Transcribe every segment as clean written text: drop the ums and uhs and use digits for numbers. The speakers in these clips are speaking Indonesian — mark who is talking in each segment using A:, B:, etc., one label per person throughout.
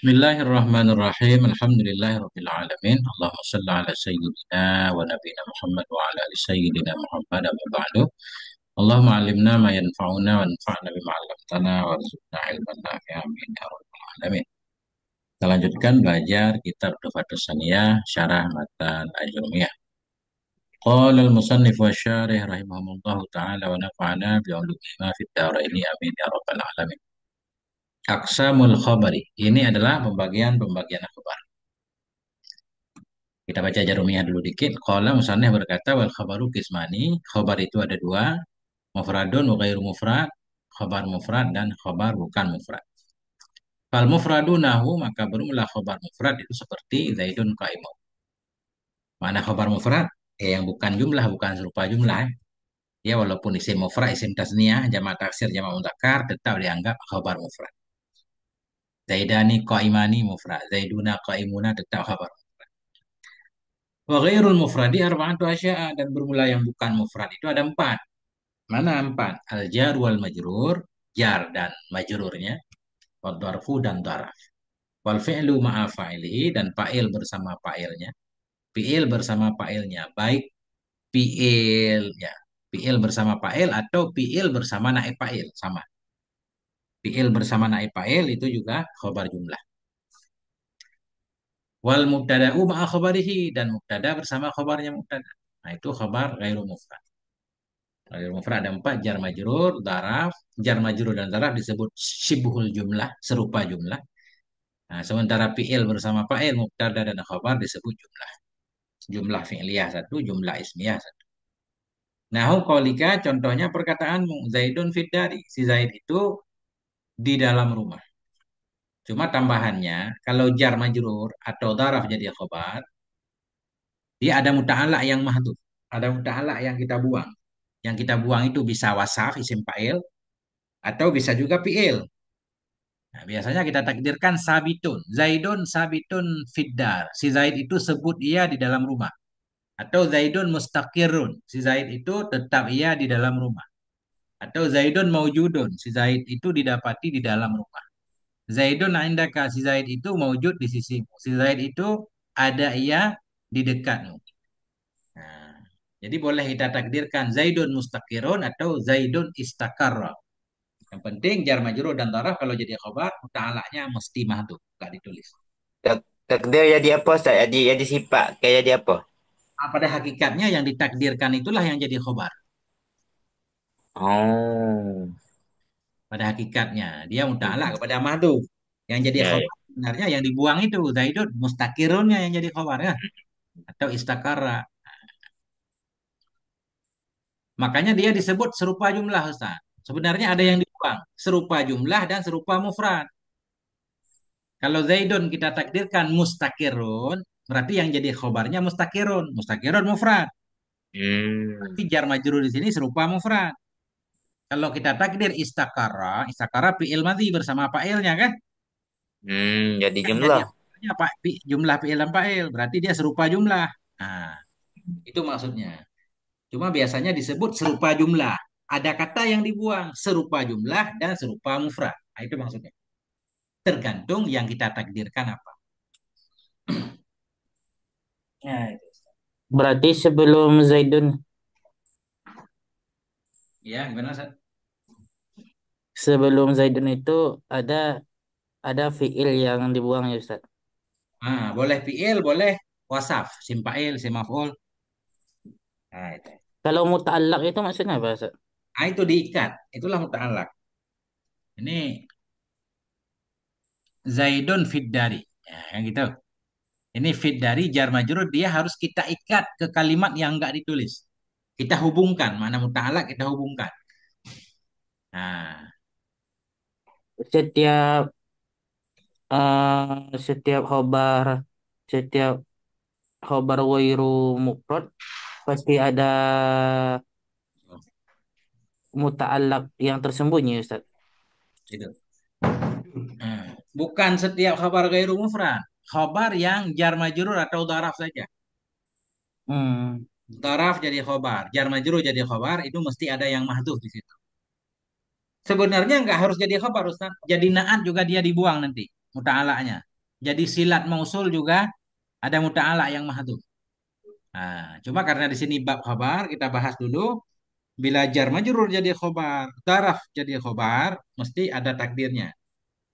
A: Bismillahirrahmanirrahim. Alhamdulillahirabbil alamin. Allahumma shalli ala sayyidina wa nabiyina Muhammad wa ala ali sayyidina Muhammad amma ba'du. Allahumma 'allimna ma yanfa'una wa anfa'na bima 'allamtana warzuqna ilman nafi'an amin ya rabbal alamin. Kita lanjutkan belajar kitab Tuhfatus Saniyah Syarah Matan Ajrumiyah. Qala al-musannif wa syarih rahimahumullahu ta'ala wa nafa'ana bi'ulumihima fid dharaini amin ya rabbal alamin. Aqsamul khabari. Ini adalah pembagian-pembagian khabar. Kita baca Jarumiyah dulu dikit. Qala musannif berkata wal khabaru kismani. Khabar itu ada dua. Mufradun wa ghairu mufrad. Khabar mufrad dan khabar bukan mufrad. Fal mufradu nahu maka bermula khabar mufrad itu seperti Zaidun qaimun. Mana khabar mufrad? Yang bukan jumlah, bukan serupa jumlah. Ya walaupun isim mufrad, isim tasniyah, jamak taksir, jamak mudzakkar tetap dianggap khabar mufrad. Zaidani qaimani mufrad. Zaiduna qaimuna tetap khabar. Wa ghairul mufradi arba'atu asya'a dan bermula yang bukan mufrad itu ada empat. Mana empat? Al jar wal majrur, jar dan majrurnya, wad darfu dan daraf. Wal fi'lu ma'a fa'ilihi dan fa'il bersama fa'ilnya. Fi'il bersama fa'ilnya baik fi'il ya, fi'il bersama fa'il atau fi'il bersama naib fa'il sama. Fi'il bersama naib fa'il itu juga khabar jumlah. Wal mubtada'u ma'a khabarihi dan mubtada bersama khabarnya mubtada. Nah, itu khabar ghairu mufrad. Ghairul mufrad ada empat, jar majrur, daraf. Jar majrur dan daraf disebut syibhul jumlah, serupa jumlah. Nah, sementara fi'il bersama fa'il, mubtada dan khabar disebut jumlah. Jumlah fi'liyah satu, jumlah ismiyah satu. Nah, qaulika contohnya perkataanmu, Zaidun fid dari. Si Zaid itu di dalam rumah. Cuma tambahannya, kalau jar majrur atau daraf jadi khabar, dia ada muta'alaq yang mahdhuf. Ada muta'alaq yang kita buang. Yang kita buang itu bisa wasaf, isim fa'il, atau bisa juga fi'il. Nah, biasanya kita takdirkan sabitun. Zaidun sabitun fiddar. Si Zaid itu sebut ia di dalam rumah. Atau Zaidun mustaqirun. Si Zaid itu tetap ia di dalam rumah. Atau Zaidun maujudun. Si Zaid itu didapati di dalam rumah. Zaidun indaka. Si Zaid itu maujud di sisimu. Si Zaid itu ada ia di dekatmu. Nah, jadi boleh kita takdirkan Zaidun mustaqirun atau Zaidun istakarra. Yang penting jar majrur dan daraf kalau jadi khabar muta'alaknya mesti mahdhuf, enggak ditulis.
B: Takdir jadi apa Ustaz? Jadi sifat kayak jadi apa?
A: Pada hakikatnya yang ditakdirkan itulah yang jadi khobar.
B: Oh,
A: Pada hakikatnya dia muta'alaq kepada mahdhuf. Yang jadi
B: ya, ya.
A: khobar sebenarnya yang dibuang itu Zaidun mustakirunnya yang jadi khobar ya. Atau istakara. Makanya dia disebut serupa jumlah Ustaz. Sebenarnya ada yang dibuang. Serupa jumlah dan serupa mufrad. Kalau Zaidun kita takdirkan mustakirun, berarti yang jadi khobarnya mustakirun. Mustakirun mufrad.
B: Hmm,
A: Berarti jar majrur di sini serupa mufrad. Kalau kita takdir istakara, istakara fi'il madhi bersama fa'ilnya kan?
B: jadi
A: Kan jadi
B: jumlah.
A: apa? Jumlah fi'il dan fa'il. Berarti dia serupa jumlah. Nah, itu maksudnya. Cuma biasanya disebut serupa jumlah. Ada kata yang dibuang, serupa jumlah dan serupa mufrad. Nah, itu maksudnya. Tergantung yang kita takdirkan apa. Ya, itu.
B: Berarti sebelum Zaidun,
A: Ya, gimana, Ustaz?
B: sebelum Zaidun itu ada ada fiil yang dibuang ya Ustaz.
A: Nah, boleh fi'il, boleh wasaf, sim fa'il, sim maf'ul. Nah, itu.
B: Kalau muta'allaq itu maksudnya apa Ustaz?
A: Nah, itu diikat. Itulah muta'alaq. Ini Zaidun fiddari. Ya, yang gitu. Ini fit dari jar majrur dia harus kita ikat ke kalimat yang enggak ditulis. Kita hubungkan, mana muta'alaq kita hubungkan. Nah,
B: Setiap setiap setiap khobar wairu mufrad pasti ada muta'allaq yang tersembunyi Ustaz.
A: gitu. Nah, bukan setiap khabar gairu mufrad. Khabar yang jar majrur atau daraf saja.
B: Hmm.
A: Daraf jadi khabar, jar majrur jadi khabar, itu mesti ada yang mahdhuf di situ. Sebenarnya nggak harus jadi khabar, Ustaz. Jadi naat juga dia dibuang nanti, muta'alaknya. Jadi silat mausul juga ada muta'ala yang mahdhuf. Nah, cuma karena di sini bab khabar kita bahas dulu. Bila jar majrur jadi khobar, taraf jadi khobar, mesti ada takdirnya.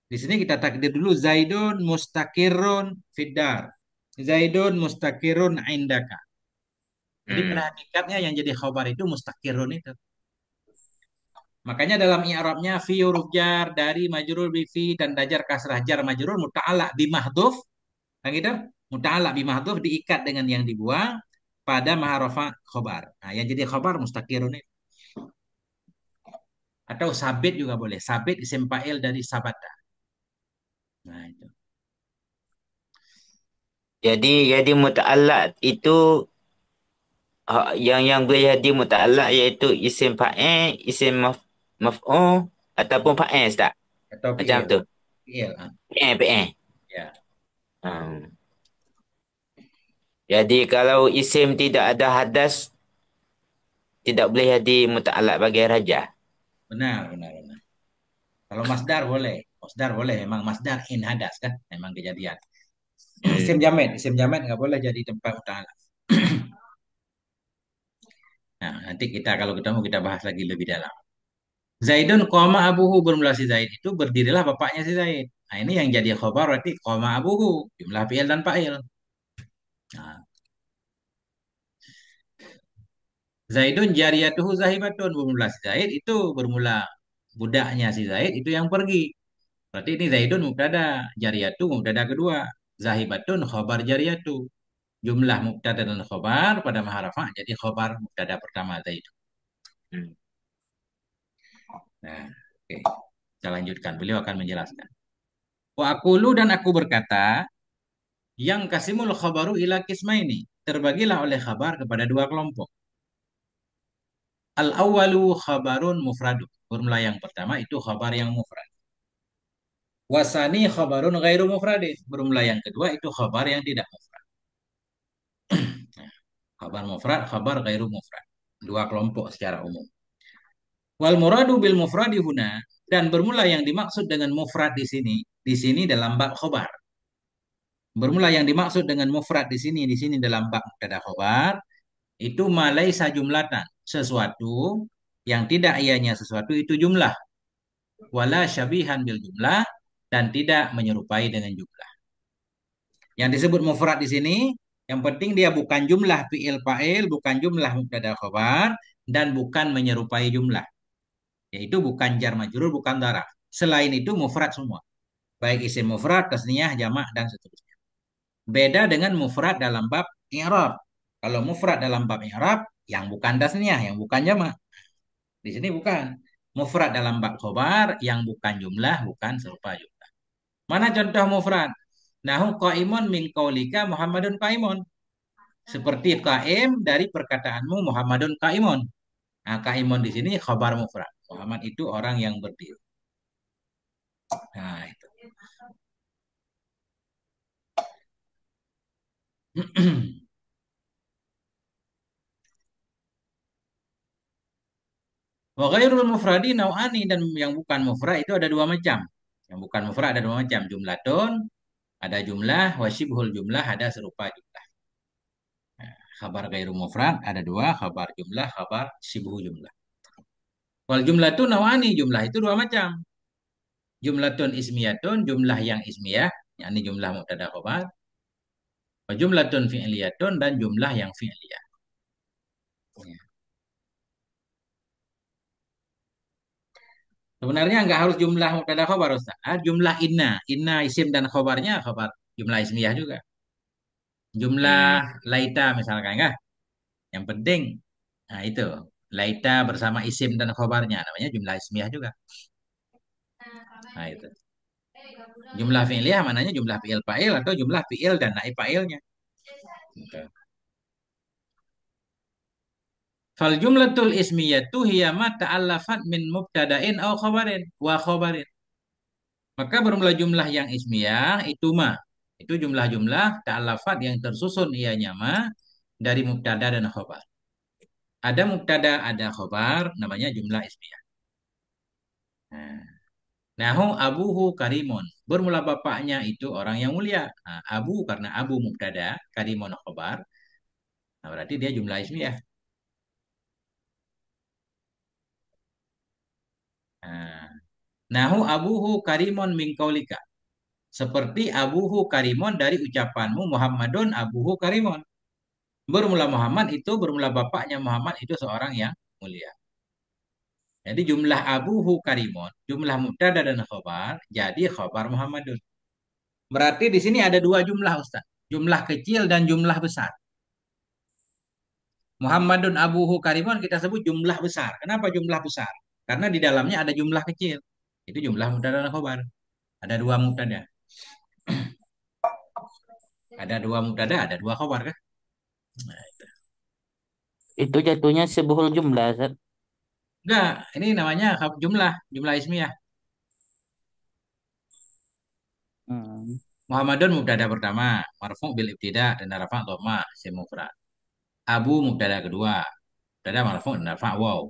A: Di sini kita takdir dulu Zaidun mustakirun fiddar. Zaidun mustakirun indaka. Jadi pada
C: Hmm.
A: hakikatnya yang jadi khobar itu mustakirun itu. Makanya dalam i'rabnya fi huruf jar dari majrur bi fi dan dajar kasrah jar majrur muta'ala bi mahdhuf, kan gitu? Muta'ala bi mahdhuf diikat dengan yang dibuang pada maharafa khobar. Nah, yang jadi khobar mustakirun itu. Atau sabit juga boleh. Sabit isim fa'il dari sabata. Nah, itu.
C: Jadi muta'allaq itu yang boleh jadi muta'allaq iaitu isim fa'il, isim maf'ul ataupun fa'il tak?
A: Atau
C: Macam
A: fi'il.
C: tu.
A: Fi'il.
C: PN.
A: Ya,
C: Hmm. Jadi kalau isim tidak ada hadas tidak boleh jadi muta'allaq bagi raja.
A: benar, benar, benar. Kalau masdar boleh. Masdar boleh. Memang masdar in hadas kan. Memang kejadian.
C: Hmm.
A: Isim jamet nggak boleh jadi tempat utama. Nah, nanti kita kalau ketemu kita bahas lagi lebih dalam. Zaidun koma abuhu bermula si Zaid itu berdirilah bapaknya si Zaid. Nah, ini yang jadi khobar berarti koma abuhu jumlah fi'il dan fa'il. Nah, Zaidun jariyatuhu zahibatun bermula si Zaid itu bermula budaknya si Zaid itu yang pergi. Berarti ini Zaidun mubtada, jariyatu mubtada kedua, zahibatun khobar jariyatu. Jumlah mubtada dan khobar pada maharafah jadi khobar mubtada pertama Zaidun.
C: Hmm.
A: Nah, oke. Kita lanjutkan. Beliau akan menjelaskan. Wa aqulu dan aku berkata, yang kasimul khabaru ila kismaini. Terbagilah oleh khabar kepada dua kelompok. Al awalu khabarun mufradu. Formula yang pertama itu khabar yang mufrad. Wasani khabarun ghairu mufradin. Formula yang kedua itu khabar yang tidak mufrad. Nah, khabar mufrad, khabar ghairu mufrad. Dua kelompok secara umum. Wal muradu bil mufradi huna dan bermula yang dimaksud dengan mufrad di sini dalam bab khabar. Bermula yang dimaksud dengan mufrad di sini dalam bab mubtada khabar itu malaisa jumlatan, sesuatu yang tidak ianya sesuatu itu jumlah, wala syabihan bil jumlah dan tidak menyerupai dengan jumlah. Yang disebut mufrad di sini yang penting dia bukan jumlah fi'il fa'il, bukan jumlah mubtada khabar dan bukan menyerupai jumlah. Yaitu bukan jar majrur, bukan daraf. Selain itu mufrad semua. Baik isim mufrad, tasniyah, jamak dan seterusnya. Beda dengan mufrad dalam bab i'rab. Kalau mufrad dalam bab i'rab yang bukan tasniyah, yang bukan jamak. Di sini bukan. Mufrad dalam bab khobar yang bukan jumlah, bukan serupa jumlah. Mana contoh mufrad? Nahu qaimun min qaulika Muhammadun qaimun. Seperti qaim dari perkataanmu Muhammadun qaimun. Nah, qaimun di sini khobar mufrad. Muhammad itu orang yang berdiri. Nah, itu. Wa ghairul mufradi nau'ani dan yang bukan mufrad itu ada dua macam. Yang bukan mufrad ada dua macam. Jumlatun, ada jumlah, wasyibhul jumlah, ada serupa jumlah. Nah, khabar gairu mufrad ada dua, khabar jumlah, khabar syibhu jumlah. Wal jumlatun nau'ani, jumlah itu dua macam. Jumlatun ismiyatun, jumlah yang ismiyah, yakni jumlah mubtada khabar. Wa jumlatun fi'liyatun dan jumlah yang fi'liyah. Ya. Sebenarnya nggak harus jumlah mubtada khabar, Ustaz. Jumlah inna. Inna isim dan khabarnya khabar. Jumlah ismiyah juga. Jumlah
C: Hmm.
A: laita misalkan kan. Yang penting, nah itu. Laita bersama isim dan khabarnya. Namanya jumlah ismiyah juga. Nah itu. Jumlah fi'liyah mananya jumlah fi'il fa'il atau jumlah fi'il dan naib fa'ilnya. Gitu. Fal jumlatul ismiyatu hiya ma ta'allafat min mubtada'in aw khabarin wa khabarin. Maka bermula jumlah yang ismiyah itu ma. Itu jumlah-jumlah ta'allafat yang tersusun ianya ma dari mubtada dan khabar. Ada mubtada, ada khabar, namanya jumlah ismiyah. Nah, Nahu abuhu karimun. Bermula bapaknya itu orang yang mulia. Nah, abu karena abu mubtada, karimun khobar. Nah, berarti dia jumlah ismiyah. Nah, nahu abuhu karimun min qaulika. Seperti abuhu karimun dari ucapanmu Muhammadun abuhu karimun. Bermula Muhammad itu bermula bapaknya Muhammad itu seorang yang mulia. Jadi jumlah abuhu karimun, jumlah mubtada dan khobar, jadi khobar Muhammadun. Berarti di sini ada dua jumlah Ustaz. Jumlah kecil dan jumlah besar. Muhammadun abuhu karimun kita sebut jumlah besar. Kenapa jumlah besar? Karena di dalamnya ada jumlah kecil. Itu jumlah mubtada dan khobar. Ada dua mubtada. Ada dua mubtada, ada dua khobar kan? Nah, itu.
B: Itu jatuhnya sebuhul jumlah, Ustaz.
A: Enggak, ini namanya jumlah, jumlah ismiyah.
B: Hmm.
A: Muhammadun mubtada pertama, marfu' bil ibtida dan rafa' dhamma isim mufrad. Abu mubtada kedua, mubtada marfu' dan rafa' waw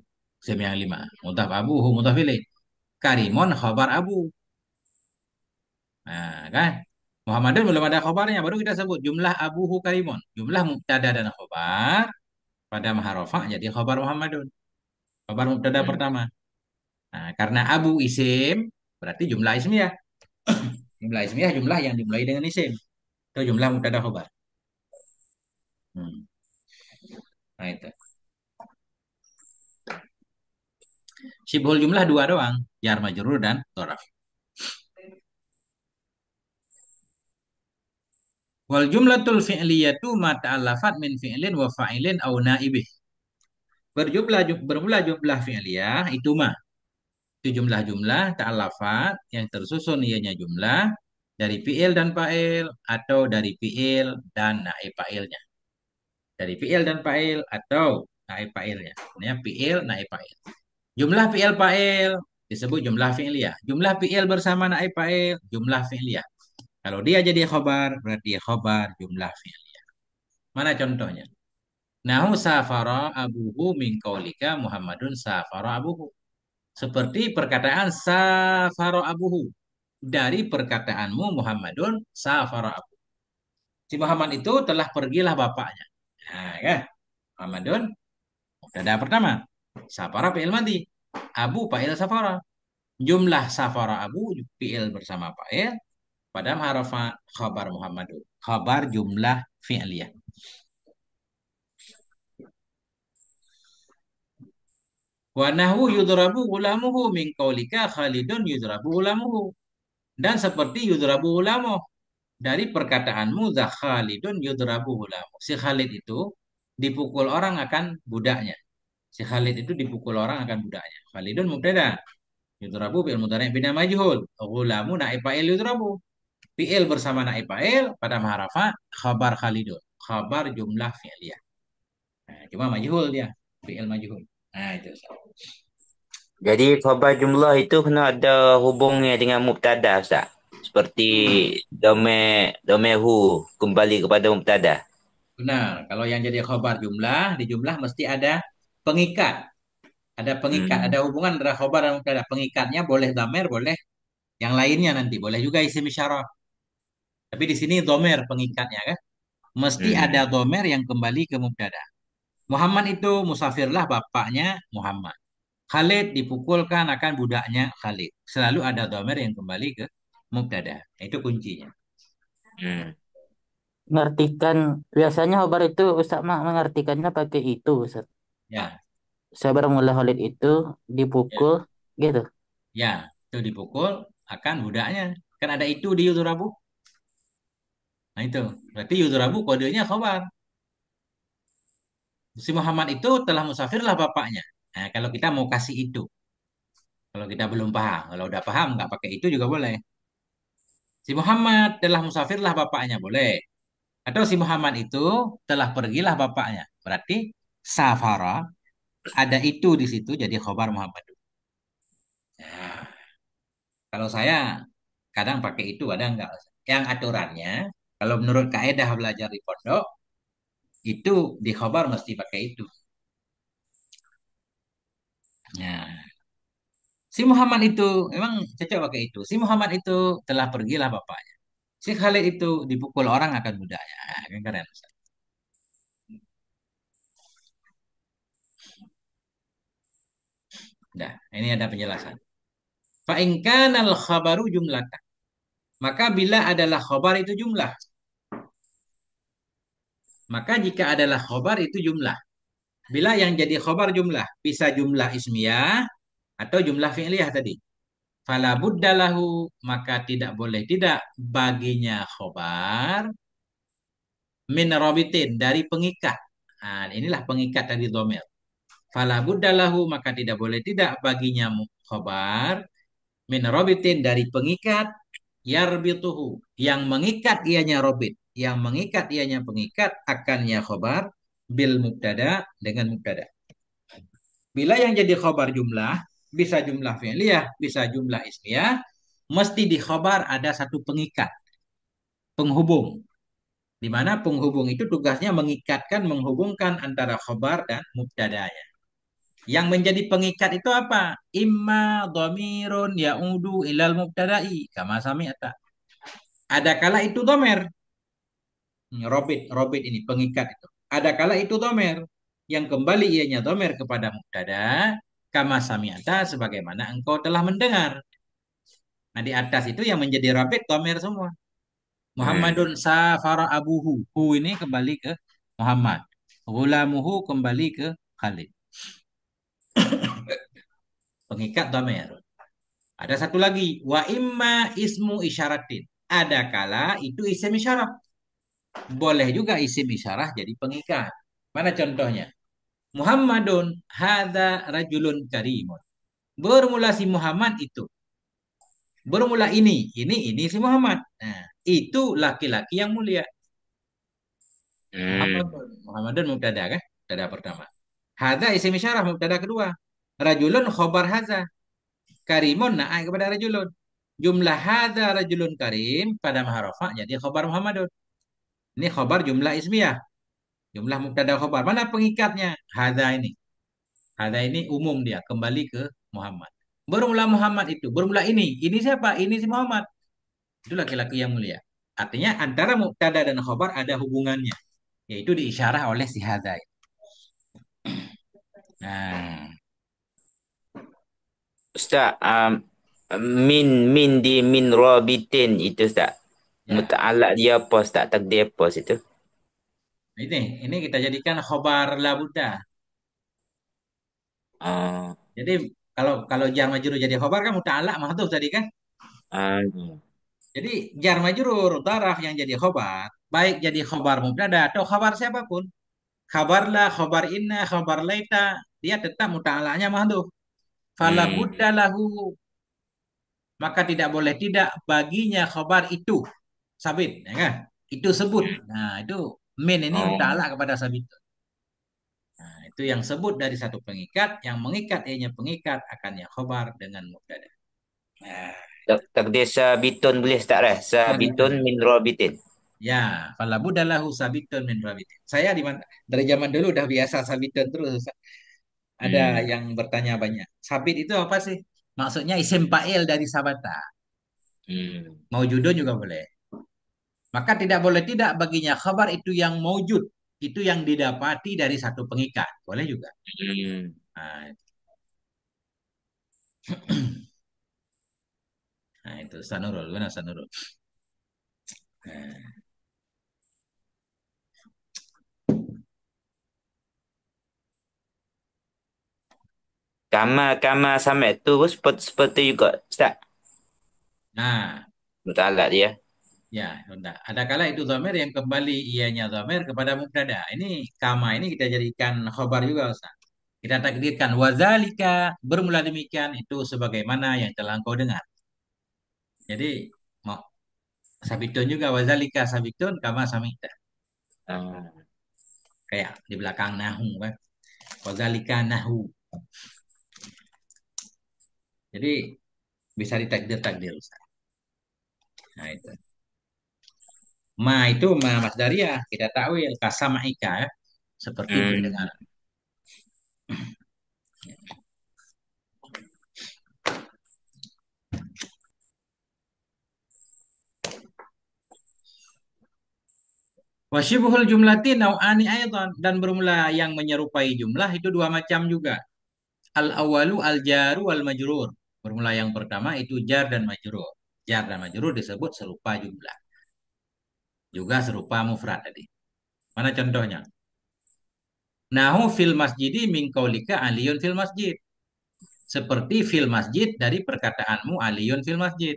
A: isim yang lima. Mudhaf abuhu mudhaf ilaih. Karimun khabar abu. Nah, kan? Muhammadun belum ada khabarnya, baru kita sebut jumlah abuhu karimun. Jumlah mubtada dan khabar pada maharofah jadi khabar Muhammadun. Khabar mubtada
C: Hmm.
A: pertama. Nah, karena abu isim berarti jumlah ismiyah. Jumlah ismiyah jumlah yang dimulai dengan isim. Itu jumlah mubtada khabar. Hmm. Nah, itu. Sibhul jumlah dua doang, jar majrur dan dhoraf. Wal jumlatul fi'liyatu ma ta'allafat min fi'lin wa fa'ilin aw naibih. Bermula jumlah fi'liyah itu mah. Itu jumlah-jumlah ta'allafat yang tersusun ianya jumlah dari fi'il dan fa'il atau dari fi'il dan naib fa'ilnya. Dari fi'il dan fa'il atau naib fa'ilnya. Ini fi'il naib fa'il. Jumlah fi'il fa'il disebut jumlah fi'liyah. Jumlah fi'il bersama naib fa'il jumlah fi'liyah. Kalau dia jadi khobar, berarti khobar jumlah fi'liyah. Mana contohnya? Nahu safara abuhu min qaulika Muhammadun safara abuhu. Seperti perkataan safara abuhu. Dari perkataanmu Muhammadun safara abuhu. Si Muhammad itu telah pergilah bapaknya. Nah, ya. Muhammadun, mubtada pertama. Safara fi'il madi. Abu fa'il safara. Jumlah safara abu fi'il bersama fa'il pada harafa khabar Muhammadun. Khabar jumlah fi'liyah. Wa nahwu yudrabu gulamuhu min qaulika Khalidun yudrabu gulamuhu. Dan seperti yudrabu gulamuh dari perkataanmu Khalidun yudrabu gulamuh. Si Khalid itu dipukul orang akan budaknya. Si Khalid itu dipukul orang akan budaknya. Khalidun mubtada. Yudrabu bil mudhari' bina majhul. Gulamu naib fa'il yudrabu. Fi'il bersama naib fa'il pada maharafa khabar Khalidun. Khabar jumlah fi'liyah. Nah, cuma majhul dia. Fi'il majhul. Nah, itu.
C: Jadi khabar jumlah itu kena ada hubungnya dengan mubtada, Ustaz. Seperti domehu kembali kepada mubtada.
A: Benar. Kalau yang jadi khobar jumlah, di jumlah mesti ada pengikat. Ada pengikat,
C: Hmm.
A: ada hubungan antara khobar dan mubtada. Pengikatnya boleh damer, boleh yang lainnya nanti. Boleh juga isim isyarah. Tapi di sini domer pengikatnya kan. Mesti ada
C: Hmm.
A: domer yang kembali ke mubtada. Muhammad itu musafirlah bapaknya Muhammad. Khalid dipukulkan akan budaknya Khalid. Selalu ada domer yang kembali ke mubtada. Itu kuncinya.
C: Hmm.
B: Mengartikan, biasanya khobar itu Ustaz Mak mengartikannya pakai itu, Ustaz.
A: Ya,
B: Sabar mula Khalid itu
A: ya,
B: dipukul gitu.
A: ya. Itu dipukul akan budaknya. Kan ada itu di Yudhurabu. Nah itu. Berarti Yudhurabu kodenya khobar. Si Muhammad itu telah musafirlah bapaknya. Nah, kalau kita mau kasih itu. Kalau kita belum paham. Kalau udah paham, nggak pakai itu juga boleh. Si Muhammad telah musafirlah bapaknya. Boleh. Atau si Muhammad itu telah pergilah bapaknya. Berarti safara. Ada itu di situ jadi khobar Muhammad. Nah, kalau saya kadang pakai itu, ada enggak? Yang aturannya, kalau menurut kaedah belajar di pondok, itu di khobar mesti pakai itu. Nah, Si Muhammad itu memang cocok pakai itu. Si Muhammad itu telah pergilah bapaknya. Si Khalid itu dipukul orang akan budaya. Kan keren, Ustaz. Nah, ini ada penjelasan. Fa in kana al-khabaru jumlatan. Maka bila adalah khabar itu jumlah. Maka jika adalah khabar itu jumlah. Bila yang jadi khabar jumlah, bisa jumlah ismiyah atau jumlah fi'liyah tadi. Fala buddalahu, maka tidak boleh tidak baginya khabar min rabitin dari pengikat. Nah, inilah pengikat dari dhamir. Fala buddalahu, maka tidak boleh tidak baginya khabar min rabitin dari pengikat yarbituhu yang mengikat ianya robit, yang mengikat ianya pengikat akannya khobar bil mubtada dengan mubtada. Bila yang jadi khobar jumlah, bisa jumlah fi'liyah, bisa jumlah ismiyah, mesti di khobar ada satu pengikat, penghubung. Di mana penghubung itu tugasnya mengikatkan, menghubungkan antara khobar dan mubtadanya. Yang menjadi pengikat itu apa? Imma dhamirun ya'udu ilal mubtada'i kama sami'ata. Ada kala itu domer. Robit, robit ini pengikat itu. Ada kala itu domer. Yang kembali ianya domer kepada mubtada. Kama sami'ata sebagaimana engkau telah mendengar. Nah di atas itu yang menjadi robit domer semua.
C: Hmm.
A: Muhammadun safara abuhu. Hu ini kembali ke Muhammad. Gulamuhu kembali ke Khalid. Pengikat domer. Ada satu lagi. Wa imma ismu isyaratin. Ada kala itu isim isyarat. Boleh juga isim isyarah jadi pengikat. Mana contohnya? Muhammadun hadza rajulun karimun. Bermula si Muhammad itu. Bermula ini si Muhammad. Nah, itu laki-laki yang mulia.
C: Hmm.
A: Muhammadun mubtada kan? Mubtada pertama. Hadza isim isyarah mubtada kedua. Rajulun khobar hadza. Karimun naik kepada rajulun. Jumlah hadza rajulun karim pada maharafa jadi khobar Muhammadun. Ini khobar jumlah ismiyah. Jumlah mubtada khobar. Mana pengikatnya? Hadza ini. Ada ini umum dia kembali ke Muhammad. Bermula Muhammad itu, bermula ini. Ini siapa? Ini si Muhammad. Itu laki-laki yang mulia. Artinya antara mubtada dan khabar ada hubungannya, yaitu diisyarah oleh si hadai. Nah,
C: Ustaz, min di min rabitin itu Ustaz.
A: ya.
C: Muta'alak dia apa Ustaz? Takdir apa situ?
A: Ini kita jadikan khabar la budda.
C: Ah,
A: Jadi kalau kalau jar majrur jadi khabar kan muta'alaq mahdhuf tadi kan?
C: ah,
A: Jadi jar majrur daraf yang jadi khabar, baik jadi khabar mubtada atau khabar siapapun. Khabar la, khabar inna, khabar laita, dia tetap muta'alaqnya mahdhuf. Fala
C: hmm.
A: budda lahu, maka tidak boleh tidak baginya khabar itu sabit, ya kan? Itu sebut. Nah, itu min ini
C: Oh.
A: muta'alaq kepada sabit. Nah, itu yang sebut dari satu pengikat, yang mengikat ianya pengikat akannya khabar dengan mubtada. Nah,
C: Takdir sabitun boleh Ustaz dah? Sabitun
A: sabitun.
C: min rabitin.
A: Ya, fala budda lahu sabitun min rabitin. Saya di mana dari zaman dulu udah biasa sabitun terus. Ada
C: Hmm.
A: yang bertanya banyak. Sabit itu apa sih? Maksudnya isim fa'il dari sabata.
C: Hmm.
A: Mau judul juga boleh. Maka tidak boleh tidak baginya khabar itu yang maujud. Itu yang didapati dari satu pengikat. Boleh juga.
C: Hmm.
A: Nah, nah itu Sanurul. Benar Sanurul. Nah,
C: Kama sama itu seperti juga Ustaz.
A: nah,
C: Muta'alak dia.
A: ya, sudah. Ada kala itu dhamir yang kembali ianya dhamir kepada mubtada. Ini kama ini kita jadikan khabar juga Ustaz. Kita takdirkan wazalika bermula demikian itu sebagaimana yang telah engkau dengar. Jadi mau sabitun juga wazalika sabitun kama samita.
C: Ah.
A: Kayak di belakang nahu kan. Wazalika nahu. Jadi bisa ditakdir-takdir Ustaz. Nah itu. Ma itu ma masdariyah. Kita takwil kasamaika ya. Seperti
C: Hmm.
A: pendengar. Wasyibhul jumlati nau'ani ayatan. Dan bermula yang menyerupai jumlah itu dua macam juga. Al-awalu al-jaru wal-majrur. Bermula yang pertama itu jar dan majrur. Jar dan majrur disebut serupa jumlah. Juga serupa mufrad tadi. Mana contohnya? Nahu fil masjidi min qaulika aliyun fil masjid. Seperti fil masjid dari perkataanmu aliyun fil masjid.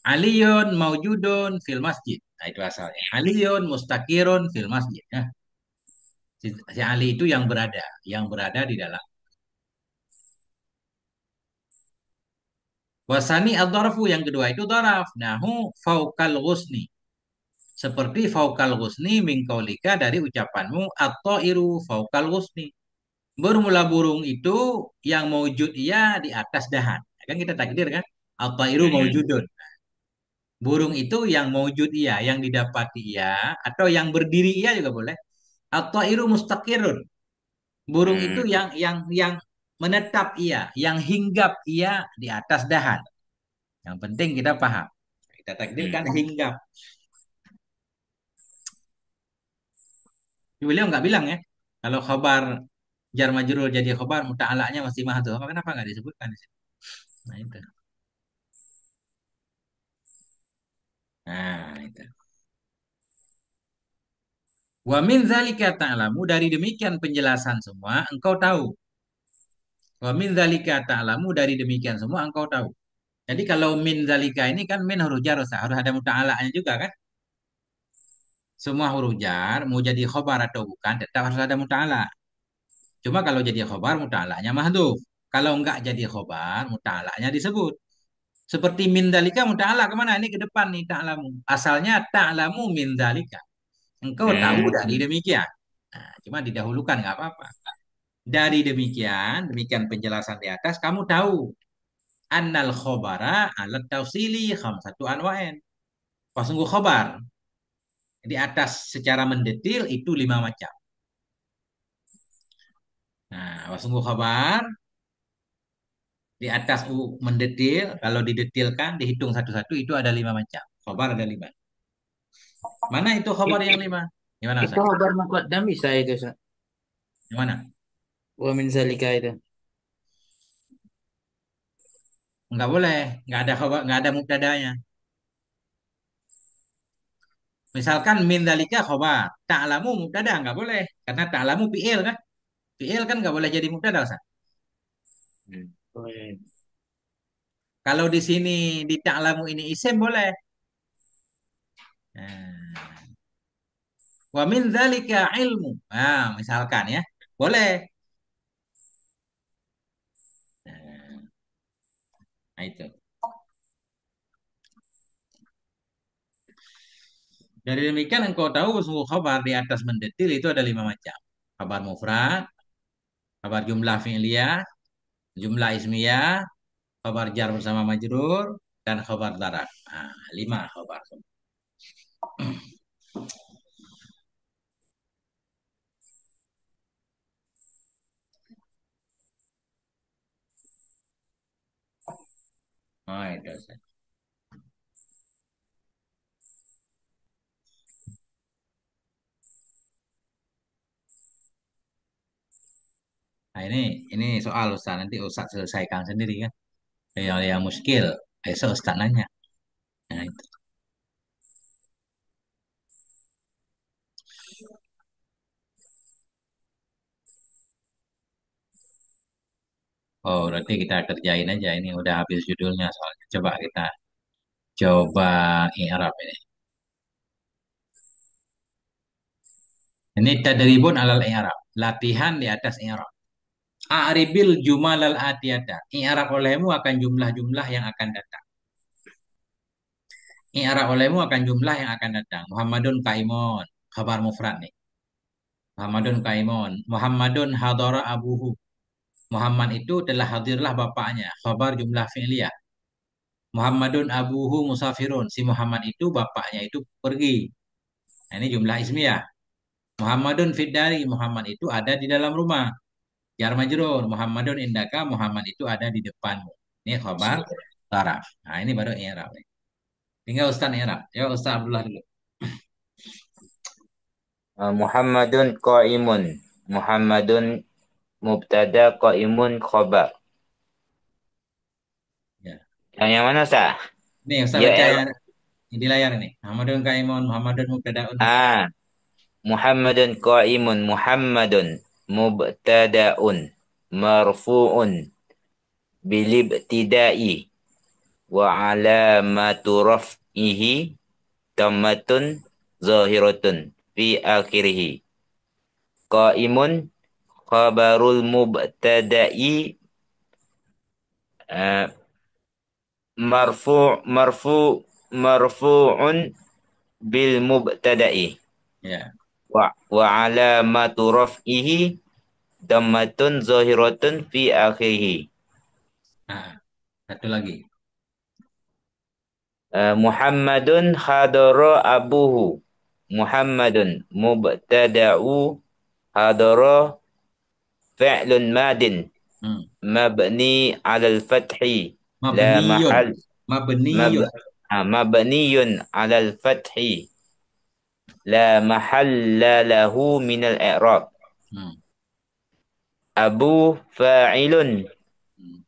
A: Aliyun maujudun fil masjid. Nah, itu asalnya. Aliyun mustakirun fil masjid. Nah, si Ali itu yang berada di dalam. Wasani ad-dharfu yang kedua itu dharaf. Nahu faukal ghusni. Seperti faukal ghusni min qaulika dari ucapanmu at-tairu faukal ghusni. Bermula burung itu yang maujud ia di atas dahan. Kan kita takdir kan? At-tairu
C: Hmm.
A: maujudun. Burung itu yang maujud ia, yang didapati ia, atau yang berdiri ia juga boleh. At-tairu mustaqirun. Burung itu
C: Hmm.
A: yang menetap ia, yang hinggap ia di atas dahan. Yang penting kita paham. Kita takdirkan
C: Hmm.
A: hinggap. Beliau nggak bilang ya. Kalau khabar jar majrur jadi khabar muta'alaknya masih mahdhuf. Kenapa nggak disebutkan di sini? Nah itu. Nah itu. Wa min dzalika ta'lamu dari demikian penjelasan semua engkau tahu. Wa min dzalika ta'lamu dari demikian semua engkau tahu. Jadi kalau min dzalika ini kan min huruf jar Ustaz. Harus ada muta'alaknya juga kan? Semua huruf jar mau jadi khabar atau bukan tetap harus ada muta'alak. Cuma kalau jadi khobar muta'alanya mahdhuf. Kalau enggak jadi khobar muta'alanya disebut. Seperti min dalika muta'ala kemana? Ini ke depan nih ta'lamu. Asalnya ta'lamu min dalika. Engkau tahu dari
C: Hmm.
A: demikian. Nah, cuma didahulukan nggak apa-apa. Dari demikian, demikian penjelasan di atas, kamu tahu. Annal khobara alat tafsili khamsatu anwa'in. Pas sungguh khobar. Di atas secara mendetil itu lima macam. Nah, pas sungguh khobar di atas mendetil, kalau didetilkan, dihitung satu-satu itu ada lima macam. Khobar ada lima. Mana itu khobar yang lima? Gimana
B: Itu
A: Ustaz?
B: kabar muqaddam bisa itu, Ustaz.
A: Gimana?
B: Wa min zalika itu.
A: Nggak boleh, nggak ada khobar, nggak ada mubtadanya. Misalkan min dalika khobar, ta'lamu mubtada nggak boleh, karena ta'lamu fi'il kan? Fi'il kan nggak boleh jadi mubtada Ustaz.
C: Hmm.
B: Boleh.
A: Kalau di sini di ta'lamu ini isim boleh. Nah, wa min dzalika ilmu. Nah, misalkan ya, boleh. Nah, itu. Dari demikian engkau tahu sungguh khabar di atas mendetil itu ada lima macam. Khabar mufrad, khabar jumlah fi'liyah, jumlah ismiyah, khabar jar bersama majrur, dan khabar darat. Nah, lima khabar. Oh, itu. Nah, ini soal Ustaz. Nanti Ustaz selesaikan sendiri kan. Yang muskil, besok Ustaz nanya. Nah, itu. Oh, berarti kita kerjain aja. Ini udah habis judulnya soalnya. Coba kita coba i'rab ini. Ini tadribun alal i'rab. Latihan di atas i'rab. A'ribil jumalal atiyata. I'rab olehmu akan jumlah-jumlah yang akan datang. I'rab olehmu akan jumlah yang akan datang. Muhammadun kaimun. Khabar mufrad nih. Muhammadun kaimun. Muhammadun hadara abuhu. Muhammad itu telah hadirlah bapaknya. Khabar jumlah fi'liyah. Muhammadun abuhu musafirun. Si Muhammad itu bapaknya itu pergi. Nah, ini jumlah ismiyah. Muhammadun fiddari. Muhammad itu ada di dalam rumah. Jar majrur. Muhammadun indaka. Muhammad itu ada di depanmu. Ini khabar taraf. Nah, ini baru i'rab. Tinggal Ustaz i'rab. Ya Ustaz Abdullah dulu.
C: Muhammadun qa'imun. Muhammadun mubtada qa'imun khobar.
A: Ya.
C: Yang mana Ustaz?
A: Nih, Ustaz
C: Ya
A: baca
C: el
A: di layar ini. Muhammadun kaimun, Muhammadun mubtadaun.
C: ah Muhammadun qa'imun. Muhammadun mubtada'un marfu'un bilibtida'i wa alamatu raf'ihi dhammatun zahiratun fi akhirih. Qa'imun khabarul mubtada'i eh, marfu'un bil mubtada'i
A: Ya.
C: wa alamatu raf'ihi dhammatun zahiratun fi akhirih.
A: Nah, satu lagi.
C: Muhammadun hadara abuhu. Muhammadun mubtada'u hadara fi'lun madin
A: Hmm.
C: mabni 'alal fathi la
A: Mabniyun.
C: mahal mab
A: Mabniyun.
C: mabniyun 'alal fathi la mahalla lahu minal i'rab.
A: Hmm.
C: Abu fa'ilun
A: Hmm.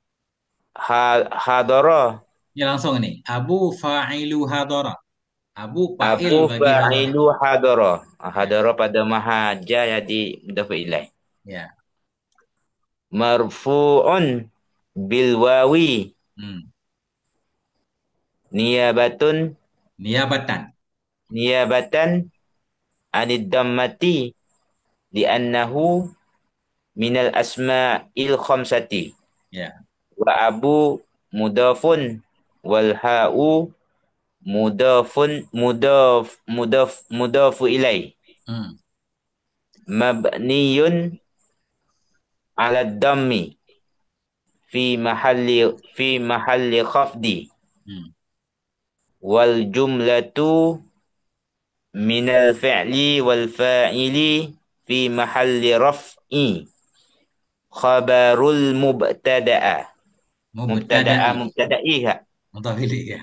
C: hadara.
A: Ini langsung ini. Abu fa'ilu hadara. Abu fa'il
C: Abu
A: bagi hadara.
C: fa'ilu hadara.
A: Ya.
C: Hadara pada mahaja jadi mudhaf ilaih.
A: Ya.
C: Marfu'un bil wawi
A: Hmm.
C: niyabatun
A: Niabatan.
C: niyabatan anid dammati li'annahu minal asma'il khamsati.
A: Ya.
C: Wa abu mudafun wal ha'u mudafu ilai
A: Hmm.
C: mabniyun ala dammi fi mahalli khafdi
A: Hmm.
C: wal jumlatu minal fi'li wal fa'ili fi mahalli raf'i khabarul
A: Mubtada'i.
C: mubtada'iha
A: Mutafili ya.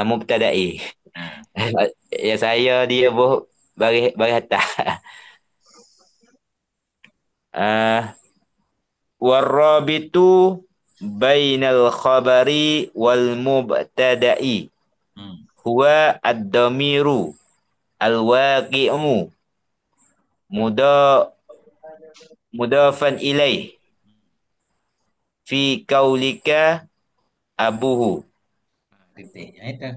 C: mubtada'i.
A: Nah.
C: Ya saya dia bagi bagi hatta. Ah, warrabitu bainal khabari wal mubtada'i
A: Hmm.
C: huwa ad-damiru al-waqi'u muda mudafan ilaih fi kaulika abuhu.
A: Titiknya itu.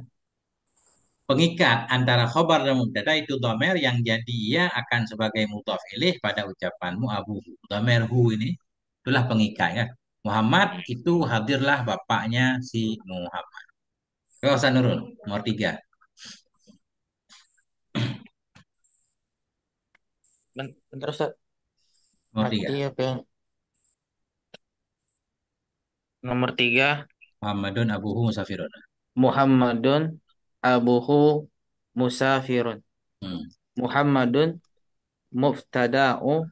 A: Pengikat antara khobar dan mubtada itu domer yang jadi ia akan sebagai mudhaf ilaih pada ucapanmu abu. Domer hu ini itulah pengikat kan. Muhammad itu hadirlah bapaknya si Muhammad. Kau usah nurun. Nomor tiga.
B: Bentar Ustaz.
A: Nomor tiga.
B: Mati apa yang nomor 3?
A: Muhammadun abuhu musafirun.
B: Muhammadun abuhu musafirun.
A: Hmm.
B: Muhammadun mubtada'u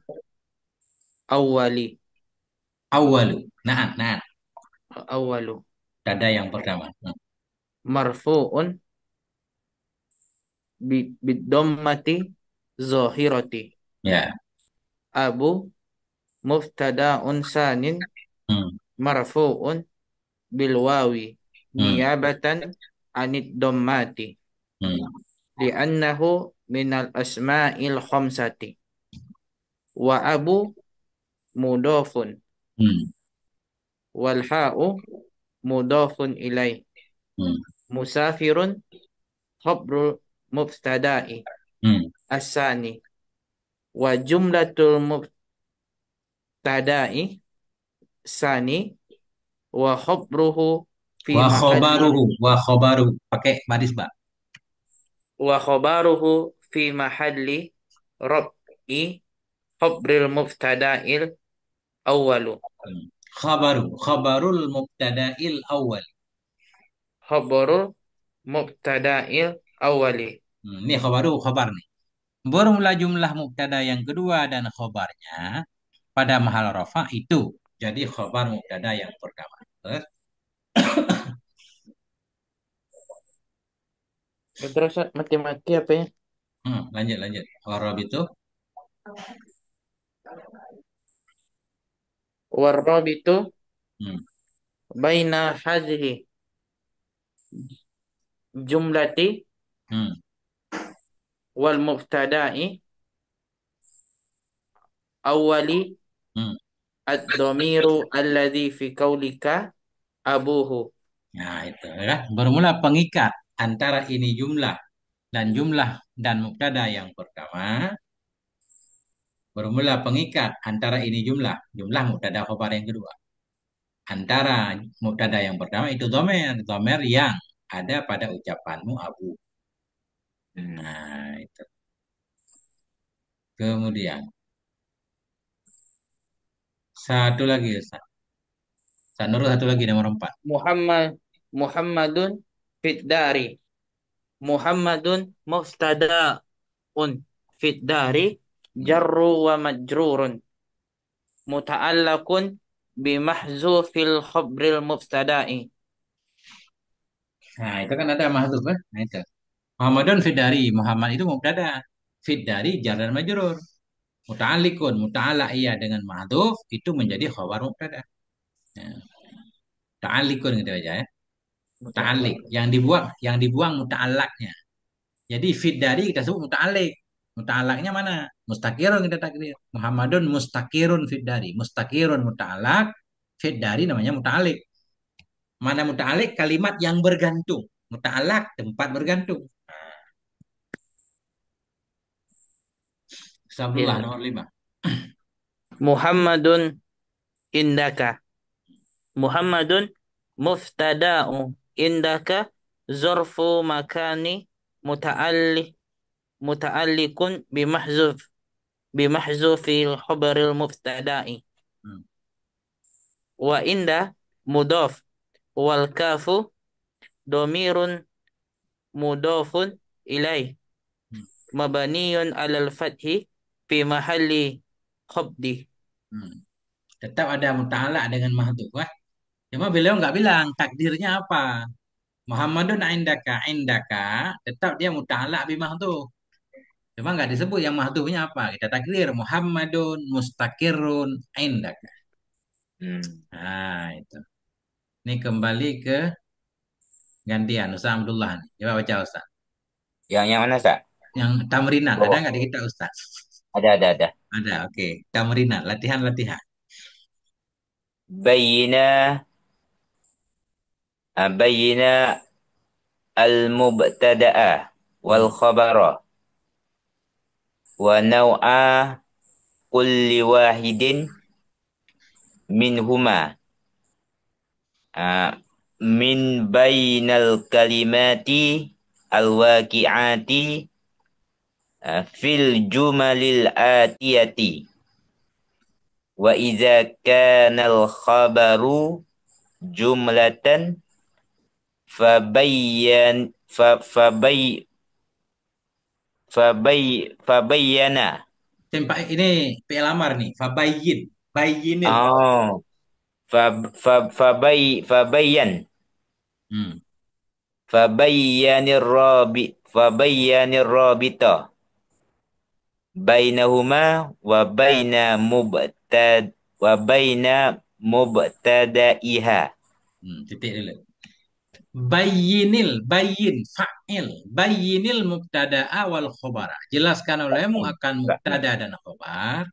B: awwali.
A: Awalu. Nah, nah.
B: Awwalu
A: Dada yang pertama. Hmm.
B: marfu'un bid-dhammati zahirati.
A: Ya.
B: Abu mubtada'un sanin
A: Hmm.
B: marfu'un bil wawi
A: Hmm.
B: niyabatan anid dhammati
A: Hmm.
B: li'annahu minal asma'il khamsati. Wa abu mudhafun
A: Hmm.
B: wal ha'u mudhafun ilaih.
A: Hmm.
B: Musafirun khabrul mubtada'i
A: Hmm.
B: asani wa jumlatul mubtada'i sani wa khabruhu fi
A: Wa
B: mahalli
A: khobaruhu. Wa khobaruhu. Pakai baris, Mbak.
B: wa khabaruhu fi mahalli rab'i khabril mubtada'il awwalu.
A: Hmm. Khabaru. Khabarul mubtada'il awal.
B: Khabarul mubtada'il awwali.
A: Ini khabaru khabar nih. Bermula jumlah mubtada yang kedua dan khabarnya pada mahal rafa itu. Jadi khabar mubtada yang pertama.
B: Terus mati-mati apa ya?
A: Lanjut lanjut. Warab itu.
B: Warabitu
A: Hmm,
B: baina hadhihi jumlati
A: hmm,
B: wal mubtada'i awwali
A: hmm.
B: ad-dhamiru alladhi fi qaulika abuhu.
A: Nah itu ya. Bermula pengikat antara ini jumlah dan mubtada yang pertama. Bermula pengikat antara ini jumlah mubtada khobar yang kedua. Antara mubtada yang pertama itu domer yang ada pada ucapanmu abu.
C: Hmm.
A: Nah itu. Kemudian satu lagi, Ustaz. Ustaz Nurul satu lagi nomor 4.
B: Muhammad Muhammadun fid dari. Muhammadun mubtada'un fid dari jarru wa majrurun muta'allaqun bimahzufil khabril mubtada'i.
A: Nah itu kan ada mahdzuf kan? Nah itu. Muhammadun Fidari. Muhammad itu mubtada. Fidari jar dan majrur. Muta'alliqun, muta'allaq iya dengan mahdzuf itu menjadi khabar mubtada. Nah, muta'alliqun gitu aja ya. Muta'alliq. Yang dibuang muta'allaqnya. Jadi Fidari kita sebut muta'alliq. Muta'allaqnya mana? Mustakirun kita takdir. Muhammadun mustakirun Fidari. Mustakirun muta'allaq. Fidari namanya muta'alliq. Mana muta'alliq kalimat yang bergantung. Muta'allaq tempat bergantung. Sabdullah
B: Ya.
A: nomor 5.
B: Muhammadun indaka. Muhammadun mubtada'u indaka zarfu makani muta'alliq muta'alliqun bimahzufil khabaril mubtada'i.
A: Hmm.
B: Wa inda mudhaf wal kafu domirun mudhafun ilaih
A: Hmm.
B: mabaniyun alal fathi fi mahalli khabdi.
A: Hmm. Tetap ada muta'alaq dengan mahdhuf. Wah, cuma beliau nggak bilang takdirnya apa. Muhammadun indaka indaka tetap dia muta'alaq bi mahdhuf. Cuma nggak disebut yang mahdhufnya apa. Kita takdir Muhammadun mustaqirrun indaka.
C: Hmm.
A: Nah, itu. Ini kembali ke gantian Ustaz Abdullah nih. Coba baca Ustaz.
C: Yang mana, Sa?
A: Yang tamrinat ada
C: Oh,
A: nggak di kita Ustaz?
C: ada.
A: Ada, oke. Tamrinat, latihan-latihan.
C: Bayyina, bayyina al-mubtada'a wal
A: Hmm.
C: khabara wa naw'a kulli wahidin minhuma ah, min bainal kalimati al-waqi'ati fil jumalil atiyati wa idza kana al-khabaru jumlatan fabayyan fabayyana.
A: Tempat ini fi'il amar nih, fabayyin, bayyinil.
C: Oh, fabayyan
A: Hmm.
C: fabayyanir rabita bainahuma wa baina mubtada'iha.
A: Titik dulu. Bayyinil, bayyin, fa'il. Bayyinil mubtada'a wal khobara. Jelaskan olehmu akan mubtada dan khobar.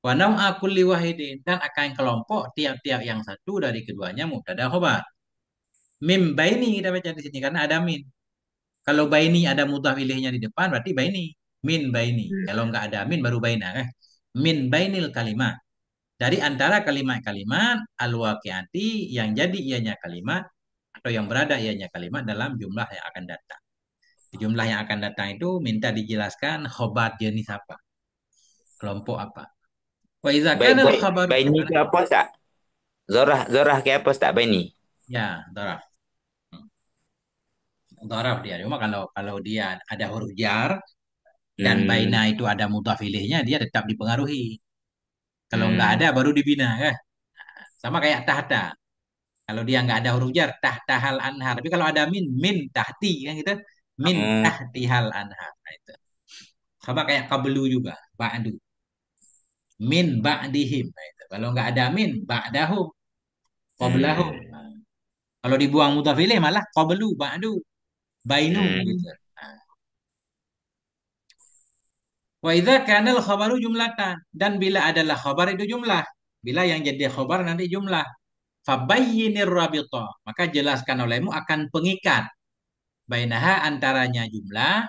A: Wa naw'a kulli wahidin. Dan akan kelompok tiap-tiap yang satu dari keduanya mubtada khobar. Mim baini kita baca di sini karena ada min. Kalau baini ada mudhaf ilaihinya di depan berarti baini. Min baini. Kalau nggak ada min baru baina. Min bainil kalimat. Dari antara kalimat-kalimat al-waqi'ati yang jadi ianya kalimat atau yang berada ianya kalimat dalam jumlah yang akan datang. Di jumlah yang akan datang itu minta dijelaskan khobar jenis apa, kelompok apa. Wa idza
C: Baik,
A: kana
C: baik,
A: al-khabar
C: baik ini ke apa, tak? Zorah ke apa, tak? Baik ini.
A: ya dharaf. Dharaf dia. Cuma kalau kalau dia ada huruf jar dan baina
C: Hmm,
A: itu ada mudhaf ilaihnya dia tetap dipengaruhi. Kalau nggak ada
C: hmm,
A: baru dibina kan. Sama kayak tahta. Kalau dia nggak ada huruf jar, tahtahal anhar. Tapi kalau ada min tahti kan gitu. Min
C: hmm.
A: tahtihal anhar. Nah, itu. Khabar kayak qablu juga, ba'du. Min ba'dihim. Nah, itu. Kalau nggak ada min, ba'dahum, qablahum.
C: Hmm.
A: Nah, kalau dibuang mudhaf ilaih malah qablu, ba'du, bainu gitu.
C: Hmm.
A: Nah, wa idza kana al-khabaru jumlatan, dan bila adalah khabar itu jumlah. Bila yang jadi khabar nanti jumlah. Fabayyinir rabita, maka jelaskan olehmu akan pengikat bainaha antaranya jumlah,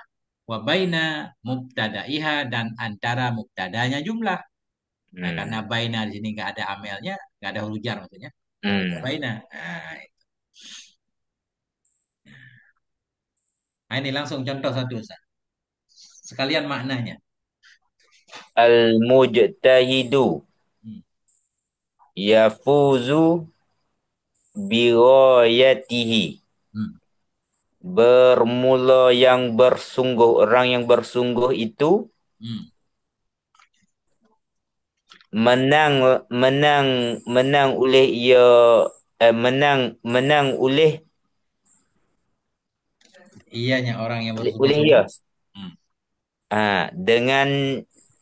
A: wa baina mubtadaiha dan antara mubtadanya jumlah. Nah, karena
C: Hmm.
A: baina di sini nggak ada amelnya, nggak ada huruf jar maksudnya.
C: Hmm.
A: Baina. Nah, ini langsung contoh satu Ustaz. Sekalian maknanya.
C: Al-mujtahidu
A: Hmm.
C: yafuzu bighayatihi.
A: Hmm.
C: Bermula yang bersungguh, orang yang bersungguh itu
A: Hmm.
C: menang menang menang oleh ia menang menang
A: Iyanya orang yang
C: oleh ia
A: bersungguh-sungguh. Hmm.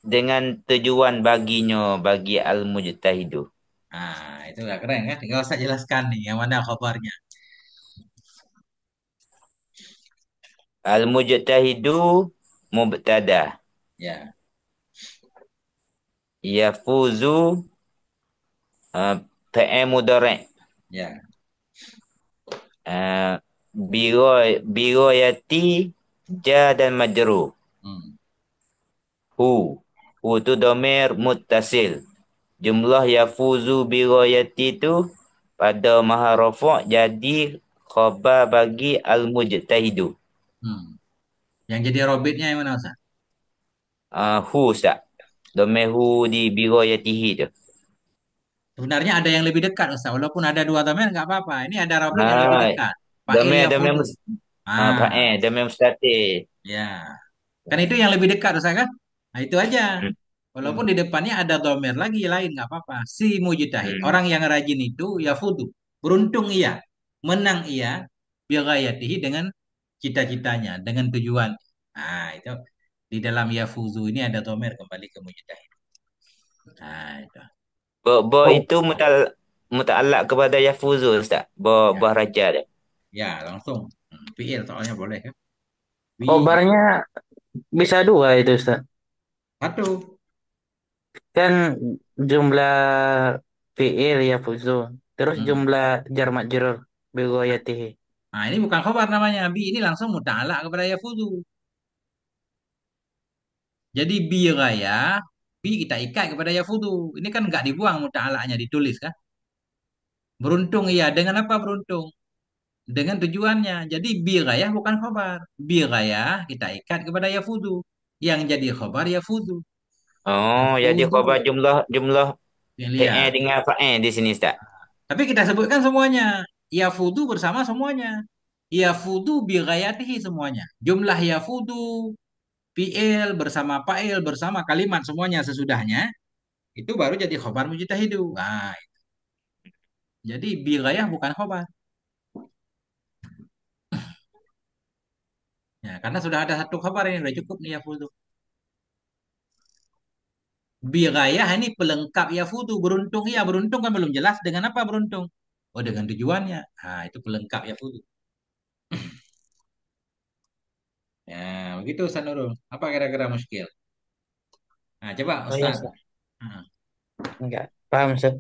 C: dengan tujuan baginya bagi al-mujtahidu.
A: Nah, itu nggak keren kan? Nggak usah jelaskan nih yang mana khabarnya.
C: Al-mujtahidu mubtada,
A: Ya,
C: yafuzu fi'il mudhari',
A: ya.
C: uh, biroyati ja dan majrur.
A: Hmm.
C: Hu. Hu itu domir muttasil. Jumlah yafuzu biroyati itu pada maha rafa' jadi khabar bagi al-mujtahidu.
A: Hmm. Yang jadi robitnya yang mana Ustaz?
C: Hu tak. Domir hu di biroyatihi itu.
A: Sebenarnya ada yang lebih dekat Ustaz. Walaupun ada dua domain nggak apa-apa. Ini ada robit yang lebih
C: Ah,
A: dekat. Fa'il
C: domir
A: ya
C: domir
A: fudu.
C: mus
A: Ah,
C: domir mustatir.
A: ya. Kan itu yang lebih dekat Ustaz kan? Nah, itu aja.
C: Hmm.
A: Walaupun di depannya ada domir lagi lain nggak apa-apa. Si mujtahid,
C: Hmm.
A: orang yang rajin itu ya fudu. Beruntung ia, menang ia bighayatihi dengan cita-citanya, dengan tujuan. Nah, itu di dalam yafuzu ini ada domir kembali ke mujtahid. Nah, itu.
C: Ba
B: Oh,
C: itu muta'allaq kepada yafuzu Ustaz.
A: Ya,
C: Ba raja dia.
A: ya langsung. Fiil soalnya boleh kan? Wi
B: kobarnya bisa dua itu, Ustaz.
A: satu.
B: Kan jumlah fiil ya fuzul. Terus
A: Hmm.
B: jumlah jar majrur bigoyatihi.
A: Nah, ini bukan khobar namanya. Bi ini langsung muta'alaq kepada yafuzu. Jadi bi raya, bi kita ikat kepada yafuzu. Ini kan nggak dibuang muta'alaqnya ditulis kan? Beruntung iya. Dengan apa beruntung? Dengan tujuannya. Jadi bi raya bukan khobar. Bi raya kita ikat kepada yafuzu. Yang jadi khobar yafuzu.
C: Oh, jadi
A: Yafuzu.
C: khabar jumlah jumlah fi'il
A: Fi'liyah.
C: dengan fa'il di sini Ustaz.
A: Tapi kita sebutkan semuanya. Yafudu bersama semuanya. Yafudu bighayatihi semuanya. Jumlah yafudu, fi'il bersama fa'il bersama kalimat semuanya sesudahnya. Itu baru jadi khobar mujtahidu. Nah, jadi bighayah bukan khobar. Ya, karena sudah ada satu khobar ini sudah cukup nih yafudu. Bighayah ini pelengkap yafudu. Beruntung iya, beruntung kan belum jelas dengan apa beruntung. Oh, dengan tujuannya. Nah, itu pelengkap yafudu. Ya, begitu Ustaz Nurul. Apa kira-kira muskil? Nah, coba
B: Oh iya,
A: Ustaz.
B: Ustaz.
A: Nah.
B: Enggak. Paham, Ustaz.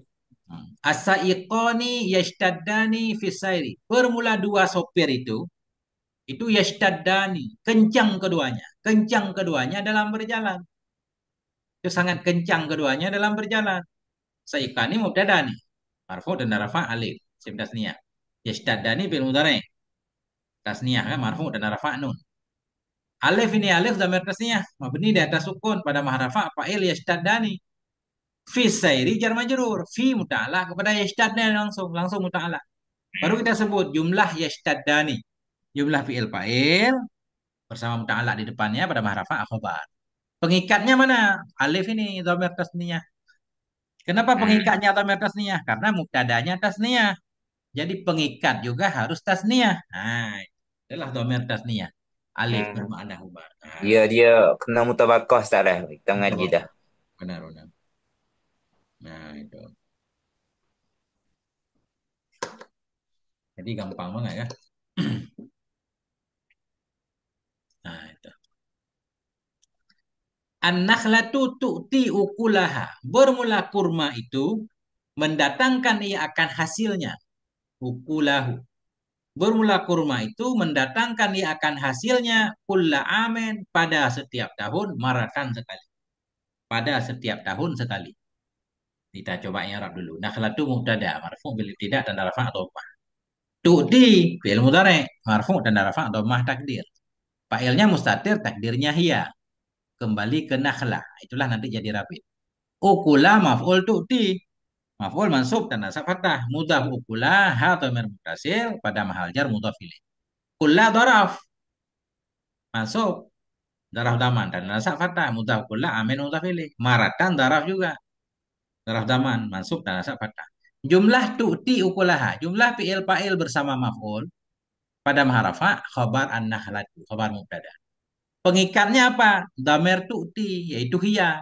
A: Asaiqoni yashtaddani fisairi. Bermula dua sopir itu yashtaddani, kencang keduanya. Kencang keduanya dalam berjalan. Itu sangat kencang keduanya dalam berjalan. Saiqani mubtada nih. Marfu dan rafa alif. Sim tasniyah. Yashtaddani bil mudhari. Tasniyah kan marfu dan rafa nun. Alif ini alif dhamir tasniyah. Mabni di atas sukun pada mahrafa fa'il yashtaddani. Fi sairi jar majrur. Fi muta'ala kepada yashtadna langsung muta'ala. Baru kita sebut jumlah yashtadani. Jumlah fi'il fa'il bersama muta'alaq di depannya pada mahrafa akhobar. Pengikatnya mana? Alif ini dhamir tasniyah. Kenapa
C: Hmm.
A: pengikatnya dhamir tasniyah? Karena mubtadanya tasniyah. Jadi pengikat juga harus tasniyah. Nah, itulah dhamir tasniyah. Alif
C: Hmm.
A: bermakna khobar.
C: Dia
A: Nah,
C: dia kena mutabakah tak dah. Kita ngaji dah.
A: mutabakar. Benar, benar. Nah, itu. Jadi gampang banget ya. Nah, itu. An-nakhlatu tu'ti ukulaha. Bermula kurma itu mendatangkan ia akan hasilnya. Ukulahu. Bermula kurma itu mendatangkan ia akan hasilnya kulla amen pada setiap tahun maratan sekali. Pada setiap tahun sekali. Kita coba i'rab dulu. Nakhlatu mubtada, marfu bil ibtida dan rafa atau dhammah. Tu'ti fi'il mudhari, marfu dan rafa atau dhammah takdir. Fa'ilnya mustatir, takdirnya hiya. Kembali ke nakhlah. Itulah nanti jadi rafi. Ukula maf'ul tu'ti. Maf'ul mansub dan nasab fathah. Mudhaf ukula ha dhamir muttasil pada mahal jar mudhaf ilaih. Kulla dharaf mansub daraf daman dan nasab fathah. Mudhaf kulla amin mudhaf ilaih. Maratan daraf juga. Daraf daman mansub dan nasab fathah. Jumlah tu'ti ukulaha. Jumlah fi'il fa'il bersama maf'ul pada maharafa khabar an-nakhlatu. Khabar mubtada. Pengikatnya apa? Damir tu'ti yaitu hiya.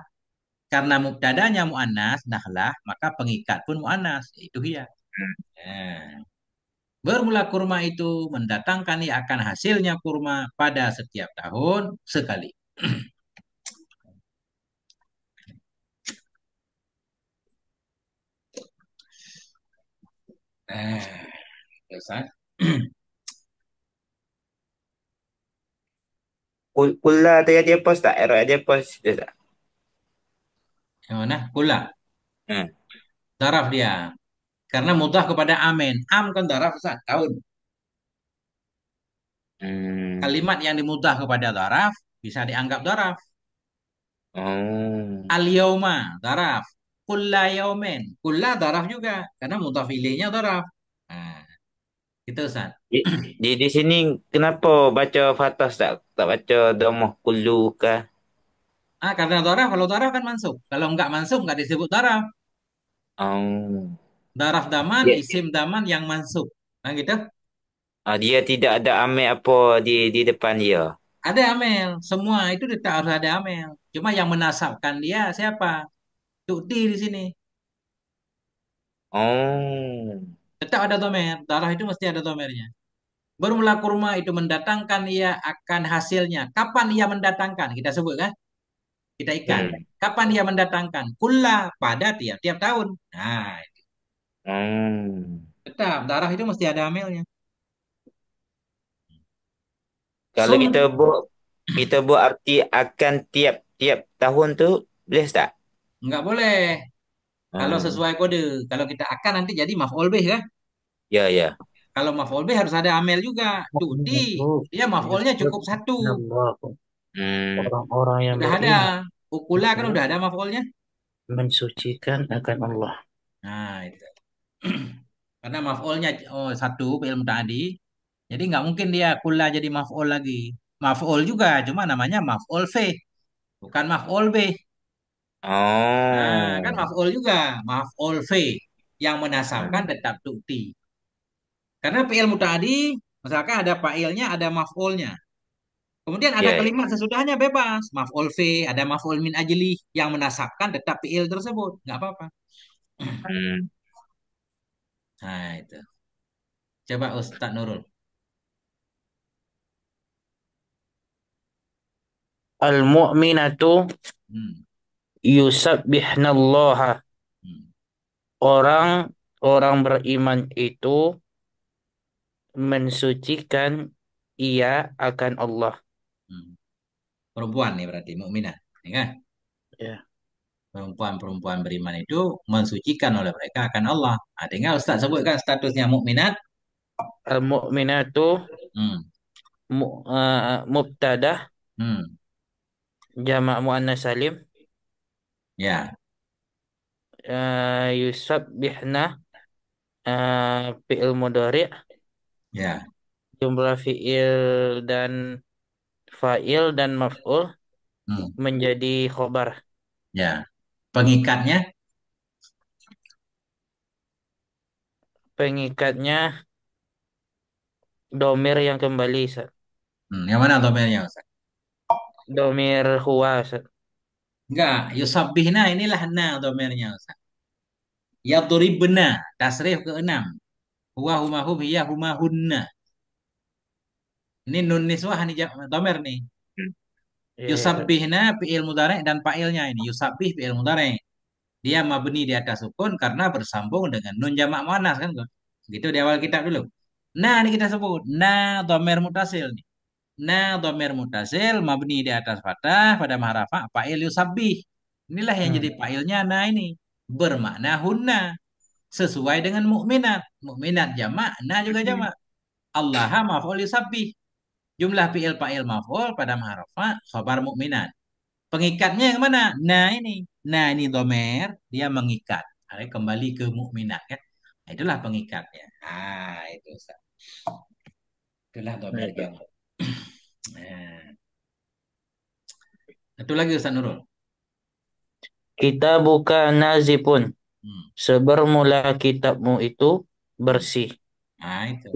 A: Karena mubtadanya mu'annas, nakhlah, maka pengikat pun mu'annas, yaitu hiya. Nah, bermula kurma itu mendatangkan ia akan hasilnya kurma pada setiap tahun sekali. Nah, selesai.
C: Kulla tadi dia pos tak? Error dia pos dia tak?
A: Yang mana? Kula.
C: Hmm.
A: Daraf dia. Karena mudah kepada amin. Am kan daraf Ustaz, tahun.
C: Hmm.
A: Kalimat yang dimudah kepada daraf bisa dianggap daraf.
C: Oh.
A: Al-yauma, daraf. Kulla yaumin. Kulla daraf juga. Karena mudhaf ilaihnya daraf. Nah, itu Ustaz.
C: Di sini kenapa baca fathah tak? Tak baca dhammah kullu kah?
A: Karena daraf, kalau daraf kan mansub. Kalau enggak mansub, enggak disebut daraf.
C: Oh.
A: Daraf daman,
C: Dia,
A: isim daman yang mansub. Nah gitu.
C: dia tidak ada amil apa di depan dia.
A: Ada amel. Semua itu tetap harus ada amel. Cuma yang menasabkan dia siapa? Tukti di sini.
C: Oh.
A: Tetap ada domer. Daraf itu mesti ada domernya. Bermula kurma itu mendatangkan ia akan hasilnya. Kapan ia mendatangkan? Kita sebut kan? Kita ikat.
C: Hmm.
A: Kapan ia mendatangkan? Kulla pada tiap-tiap tahun. Nah,
C: Hmm.
A: tetap darah itu mesti ada amelnya.
C: Kalau
A: Sum
C: kita buat arti akan tiap-tiap tahun tu boleh tak?
A: nggak boleh. Kalau
C: Hmm.
A: sesuai kode. Kalau kita akan nanti jadi maf'ul bih kan?
C: Ya ya.
A: Kalau maf'ul bih harus ada amel juga. Tu'ti.
B: Itu
A: Dia maf'ulnya
B: Yusuf
A: cukup satu.
B: Allah
C: Hmm.
B: orang-orang yang
A: Udah ada.
B: beriman
A: Ukula
B: itu
A: kan udah ada maf'ulnya.
B: mensucikan akan Allah.
A: Nah, itu. Karena maf'ulnya satu fi'il tadi. Jadi nggak mungkin dia kula jadi maf'ul lagi. Maf'ul juga, cuma namanya maf'ul fi, bukan maf'ul bih. Nah, kan
C: Oh.
A: maf'ul juga, maf'ul fi yang menasabkan
C: Hmm.
A: tetap tu'ti. Karena fi'il muta'adi, misalkan ada fa'ilnya, ada maf'ulnya. Kemudian ada
C: Ya.
A: kalimat sesudahnya bebas. Maf'ul fi, ada maf'ul min ajli yang menasabkan tetap fi'il tersebut. Nggak apa-apa.
C: Hmm.
A: Nah, itu. Coba Ustaz Nurul.
B: Al-mu'minatu
A: Hmm.
B: yusabbihnallaha.
A: Hmm.
B: Orang orang beriman itu mensucikan ia akan Allah.
A: Hmm. Perempuan nih berarti, mukminah. Ya kan?
B: Ya.
A: Perempuan-perempuan beriman itu mensucikan oleh mereka akan Allah. Nah, tinggal Ustaz sebutkan statusnya mukminat.
B: Al-mu'minatu
A: Hmm.
B: mubtada
A: Hmm.
B: jamak muannas salim,
A: Ya,
B: yusabbihna fi'il mudhari,
A: ya,
B: jumlah fi'il dan fa'il dan maf'ul
A: hmm.
B: menjadi khobar.
A: Ya. Pengikatnya,
B: Pengikatnya domir yang kembali. Sa.
A: Yang mana domirnya Ustaz?
B: Domir huwa, Ustaz.
A: Enggak, yusabbihna inilah na domirnya Ustaz. Yadribna, tasrif keenam. Huwa huma hum hiya huma hunna. Ini nun niswah nih domir nih.
B: Hmm. Iya, iya, Ustaz.
A: Yusabbihna fi'il mudhari dan fa'ilnya ini. Yusabbih fi'il mudhari. Dia mabni di atas sukun karena bersambung dengan nun jamak muannas kan? Gitu di awal kitab dulu. Nah, ini kita sebut na domir mutasil nih. Na domir mutasil mabni di atas fathah pada mahrafa fa'il yusabbih. Inilah yang jadi
B: Hmm.
A: fa'ilnya nah ini bermakna hunna sesuai dengan mukminat. Mukminat jamak, nah juga jamak. Allah maf'ul yusabbih. Jumlah fi'il fa'il maf'ul pada mahrafa khabar mukminat. Pengikatnya yang mana? Nah ini. Nah ini domer, dia mengikat. Artinya kembali ke mukminat kan. Nah, itulah pengikatnya. Ah, itu Ustaz. Itulah
B: Iya,
A: domernya.
B: Ustaz.
A: Nah, satu lagi Ustaz Nurul.
B: Kita buka nazipun.
A: Hmm,
B: Sebermula kitabmu itu
A: hmm.
B: bersih.
A: Nah, itu.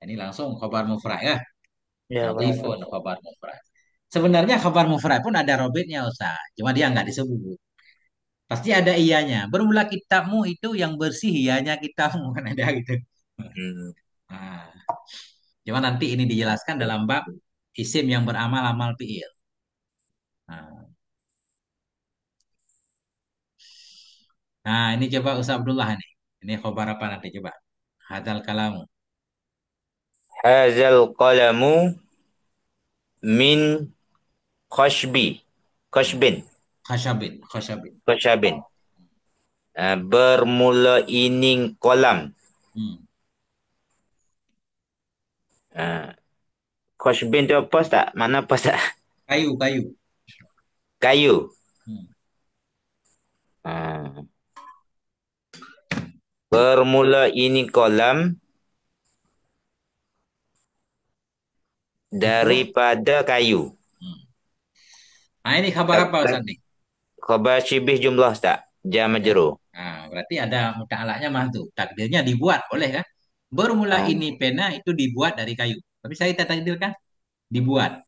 A: Ini langsung khabar mufrad ya.
B: Ya,
A: Nazifun
B: benar.
A: khabar mufrad. Sebenarnya khabar mufrad pun ada robitnya Ustaz. Cuma dia nggak disebut. Pasti ada iyanya. Bermula kitabmu itu yang bersih iyanya kitabmu kan ada gitu.
C: Hmm.
A: Nah, cuma nanti ini dijelaskan dalam bab isim yang beramal amal fiil. Nah, ini coba Ustaz Abdullah nih. Ini khobar apa nanti coba? Hadal kalamu.
C: Hazal qalamu min khashbi.
A: Hmm.
C: Khashbin.
A: Khashabin, khashabin.
C: Khashabin. Bermula ining kolam.
A: Hmm.
C: Ah, khashbin tu apa tak? Mana apa tak?
A: Kayu, kayu.
C: Kayu.
A: Hmm.
C: Ah, bermula ining kolam
A: Untuk.
C: daripada kayu.
A: Hmm. Nah ini kabar apa Ustaz nih?
C: Khabar syibih jumlah tak? Jam
A: Ya.
C: majrur.
A: Berarti ada muta'alaknya mah tuh. Takdirnya dibuat, boleh kan? Bermula ini
C: Oh.
A: pena itu dibuat dari kayu. Tapi saya tak takdir kan? Dibuat.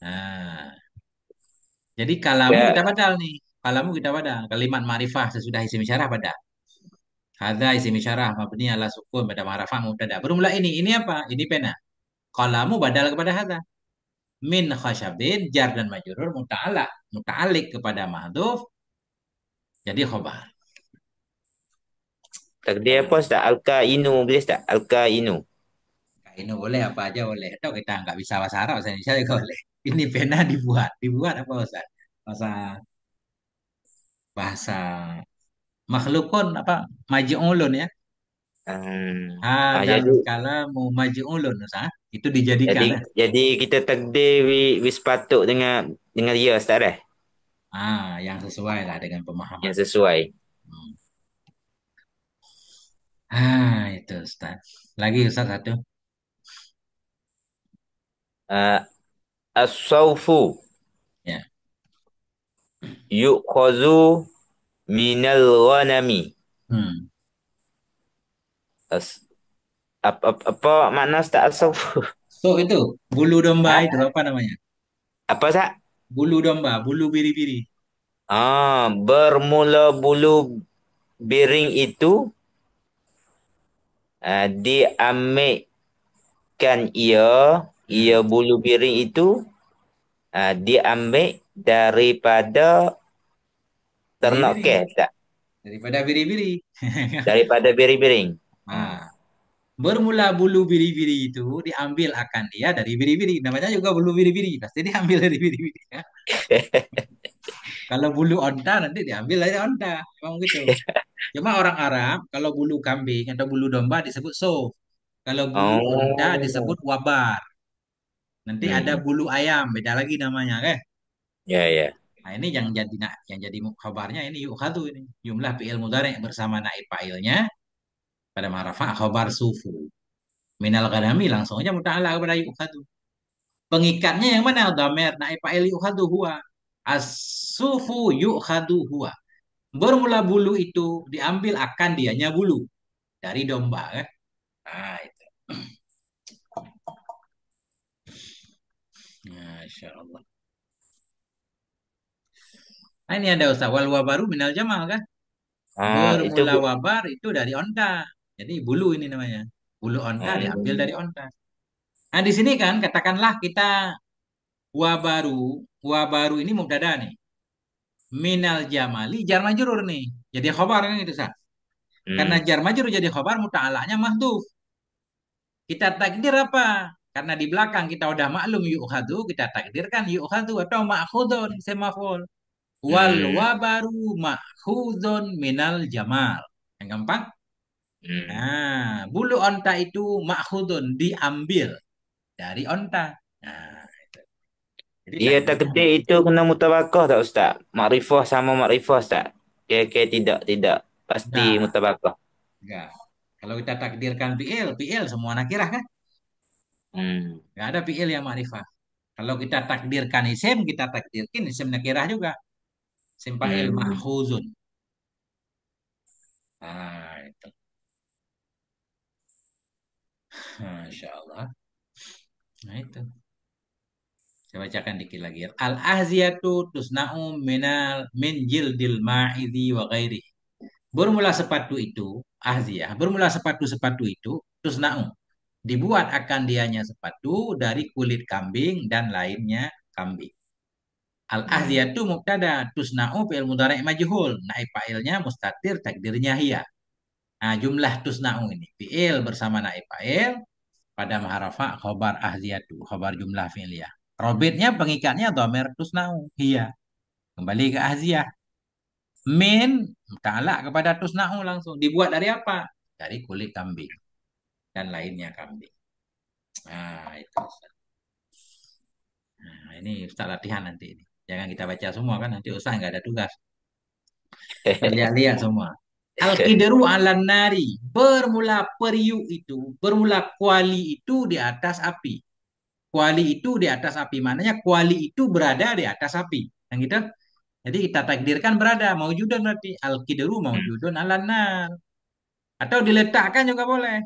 A: Nah, jadi kalamu kita
C: Ya,
A: badal nih. Kalamu kita badal. Kalimat ma'rifah sesudah isim isyarah badal. Hadza isim isyarah mabni ala sukun pada ma'rifah mubtada. Bermula ini apa? Ini pena. Kalamu badal kepada hadza. Min khasyabin jar dan majrur muta'alaq. Muta'alik kepada mahdhuf jadi khobar.
C: takdir apa tak? Alka inu boleh tak? Alka inu.
A: Ini boleh apa aja boleh. Atau kita nggak bisa bahasa Arab, bahasa Indonesia juga boleh. Ini pena dibuat. Dibuat apa Ustaz? Bahasa bahasa makhlukun apa? Maj'ulun ya. Hadal
C: Jadi
A: kalamu maj'ulun Ustaz. Itu
C: jadi
A: dijadikan ya.
C: jadi kita takdir wi sepatut dengan dia Ustaz dah.
A: Yang sesuai lah dengan pemahaman
C: Yang
A: kita.
C: sesuai.
A: Hmm. Itu Ustaz. Lagi Ustaz satu.
C: Ah, as-sawfu
A: Ya.
C: yu'khazu minal ghanami.
A: Hmm.
C: As, apa makna Ustaz as-sawfu?
A: So itu bulu domba
C: Ha?
A: itu apa namanya?
C: Apa Ustaz?
A: Bulu domba, bulu biri-biri.
C: Bermula bulu biring itu diambil ia
A: Hmm.
C: bulu biring itu diambil daripada ternak
A: Biri-biri.
C: ke tak?
A: Daripada biri-biri.
C: Daripada biri-biring.
A: Nah, bermula bulu biri-biri itu diambil akan dia dari biri-biri. Namanya juga bulu biri-biri. Pasti diambil dari biri-biri. Ya. Kalau bulu onta nanti diambil dari onta. Memang gitu. Cuma orang Arab kalau bulu kambing atau bulu domba disebut sof. Kalau bulu onta
C: Oh.
A: disebut wabar. Nanti ada
C: Hmm.
A: bulu ayam, beda lagi namanya, kan?
C: Ya, ya.
A: Nah, ini yang jadi khabarnya ini yukhadu ini. Jumlah fi'il mudhari' bersama naib fa'ilnya pada ma'rafa khabar sufu. Minal ghanami langsung aja muta'ala kepada yukhadu. Pengikatnya yang mana? Dhamer naib fa'il yukhadu huwa. As-sufu yukhadu huwa. Bermula bulu itu diambil akan dianya bulu dari domba, kan? Nah, itu. Masya Allah. Nah, ini ada Ustaz. Wal wabaru minal jamal kan?
C: Itu
A: Bermula wabar itu dari onta. Jadi bulu ini namanya. Bulu onta diambil dari
C: hmm,
A: onta. Nah, di sini kan katakanlah kita wabaru. Wabaru ini mubtada nih. Minal jamali jar majrur nih. Jadi khobar kan itu Ustaz. Karena
C: hmm,
A: jar majrur jadi khobar muta'alanya mahdhuf. Kita takdir apa? Karena di belakang kita udah maklum yu'khadu, kita takdirkan yu'khadu atau ma'khudun semaful. Wal
C: hmm,
A: wabaru ma'khudun minal jamal. Yang gampang?
C: hmm.
A: Nah, bulu onta itu ma'khudun diambil dari onta. Nah, itu. Jadi
C: Dia
A: takdirnya
C: takdir
A: gitu.
C: itu kena mutabakah tak Ustaz? Makrifah sama makrifah Ustaz? Kira-kira tidak, tidak. Pasti
A: Enggak,
C: mutabakah.
A: enggak. Kalau kita takdirkan fi'il, fi'il semua nakirah kan?
C: Hmm.
A: Enggak ada fi'il yang ma'rifah. Kalau kita takdirkan isim, kita takdirkan isim nakirah juga. Isim fa'il
C: Hmm.
A: ma'khuzun. Nah, itu. Masya Allah. Nah, itu. Saya bacakan dikit lagi. Al-ahziyatu tusna'u min jildil ma'idhi wa ghairi. Bermula sepatu itu, ahziyah. Bermula sepatu-sepatu itu, tusna'u. Dibuat akan dianya sepatu dari kulit kambing dan lainnya kambing.
C: Hmm.
A: Al-ahziyatu mubtada, tusna'u fi'il mudhari' majhul. Naib fa'ilnya mustatir, takdirnya hiya. Nah, jumlah tusna'u ini fi'il bersama naib fa'il pada maharafa khobar ahziyatu, khobar jumlah fi'liyah. Robitnya pengikatnya dhamir tusna'u, hiya. Kembali ke ahziyah. Min ta'ala kepada tusna'u langsung. Dibuat dari apa? Dari kulit kambing dan lainnya kambing. Nah, itu. Nah, ini Ustaz latihan nanti ini. Jangan kita baca semua kan nanti Ustaz nggak ada tugas. Lihat-lihat semua. Al-qidru ala nari. Bermula periuk itu, bermula kuali itu di atas api. Kuali itu di atas api. Maknanya kuali itu berada di atas api. Yang gitu. Jadi kita takdirkan berada. Maujudun berarti. Al-qidru
C: Hmm.
A: maujudun ala nar. Atau diletakkan juga boleh.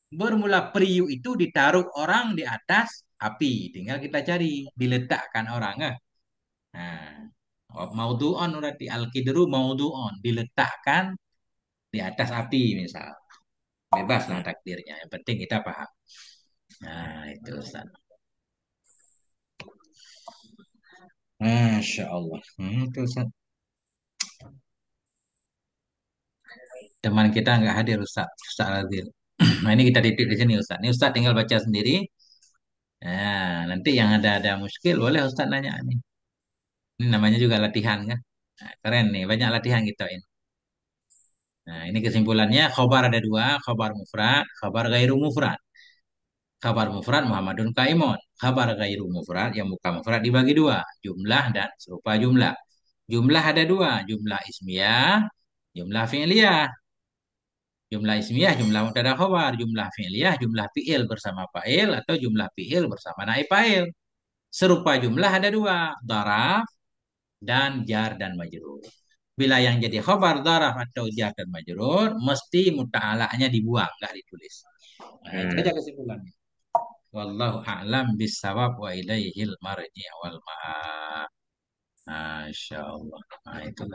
A: Bermula periuk itu ditaruh orang di atas api. Tinggal kita cari. Diletakkan orang. Nah, maudu'on berarti al-qidru maudu'on. Diletakkan di atas api misal. Bebas lah
C: Hmm.
A: takdirnya. Yang penting kita paham. Nah, itu Ustaz. Masya Allah. Itu Ustaz. Teman kita nggak hadir Ustaz. Ustaz hadir. Nah, ini kita titik di sini Ustaz. Ini Ustaz tinggal baca sendiri. Nah, nanti yang ada muskil boleh Ustaz nanya nih. Ini namanya juga latihan kan. Nah, keren nih. Banyak latihan kita ini. Nah, ini kesimpulannya. Khobar ada dua. Khobar mufrad. Khobar gairu mufrad. Khabar mufrad Muhammadun Kaimun. Khabar gairu mufrad yang bukan mufrad dibagi dua. Jumlah dan serupa jumlah. Jumlah ada dua. Jumlah ismiyah, jumlah fi'liyah. Jumlah ismiyah, jumlah mubtada khabar. Jumlah fi'liyah, jumlah fi'il bersama fa'il atau jumlah fi'il bersama naib fa'il. Serupa jumlah ada dua. Daraf dan jar dan majrur. Bila yang jadi khabar daraf atau jar dan majrur, mesti muta'alaknya dibuang, nggak ditulis. Nah, itu
C: Hmm.
A: aja kesimpulannya. Wallahu a'lam bisawab wa ilaihil marji' wal ma'ab. Masya Allah. Nah, itulah.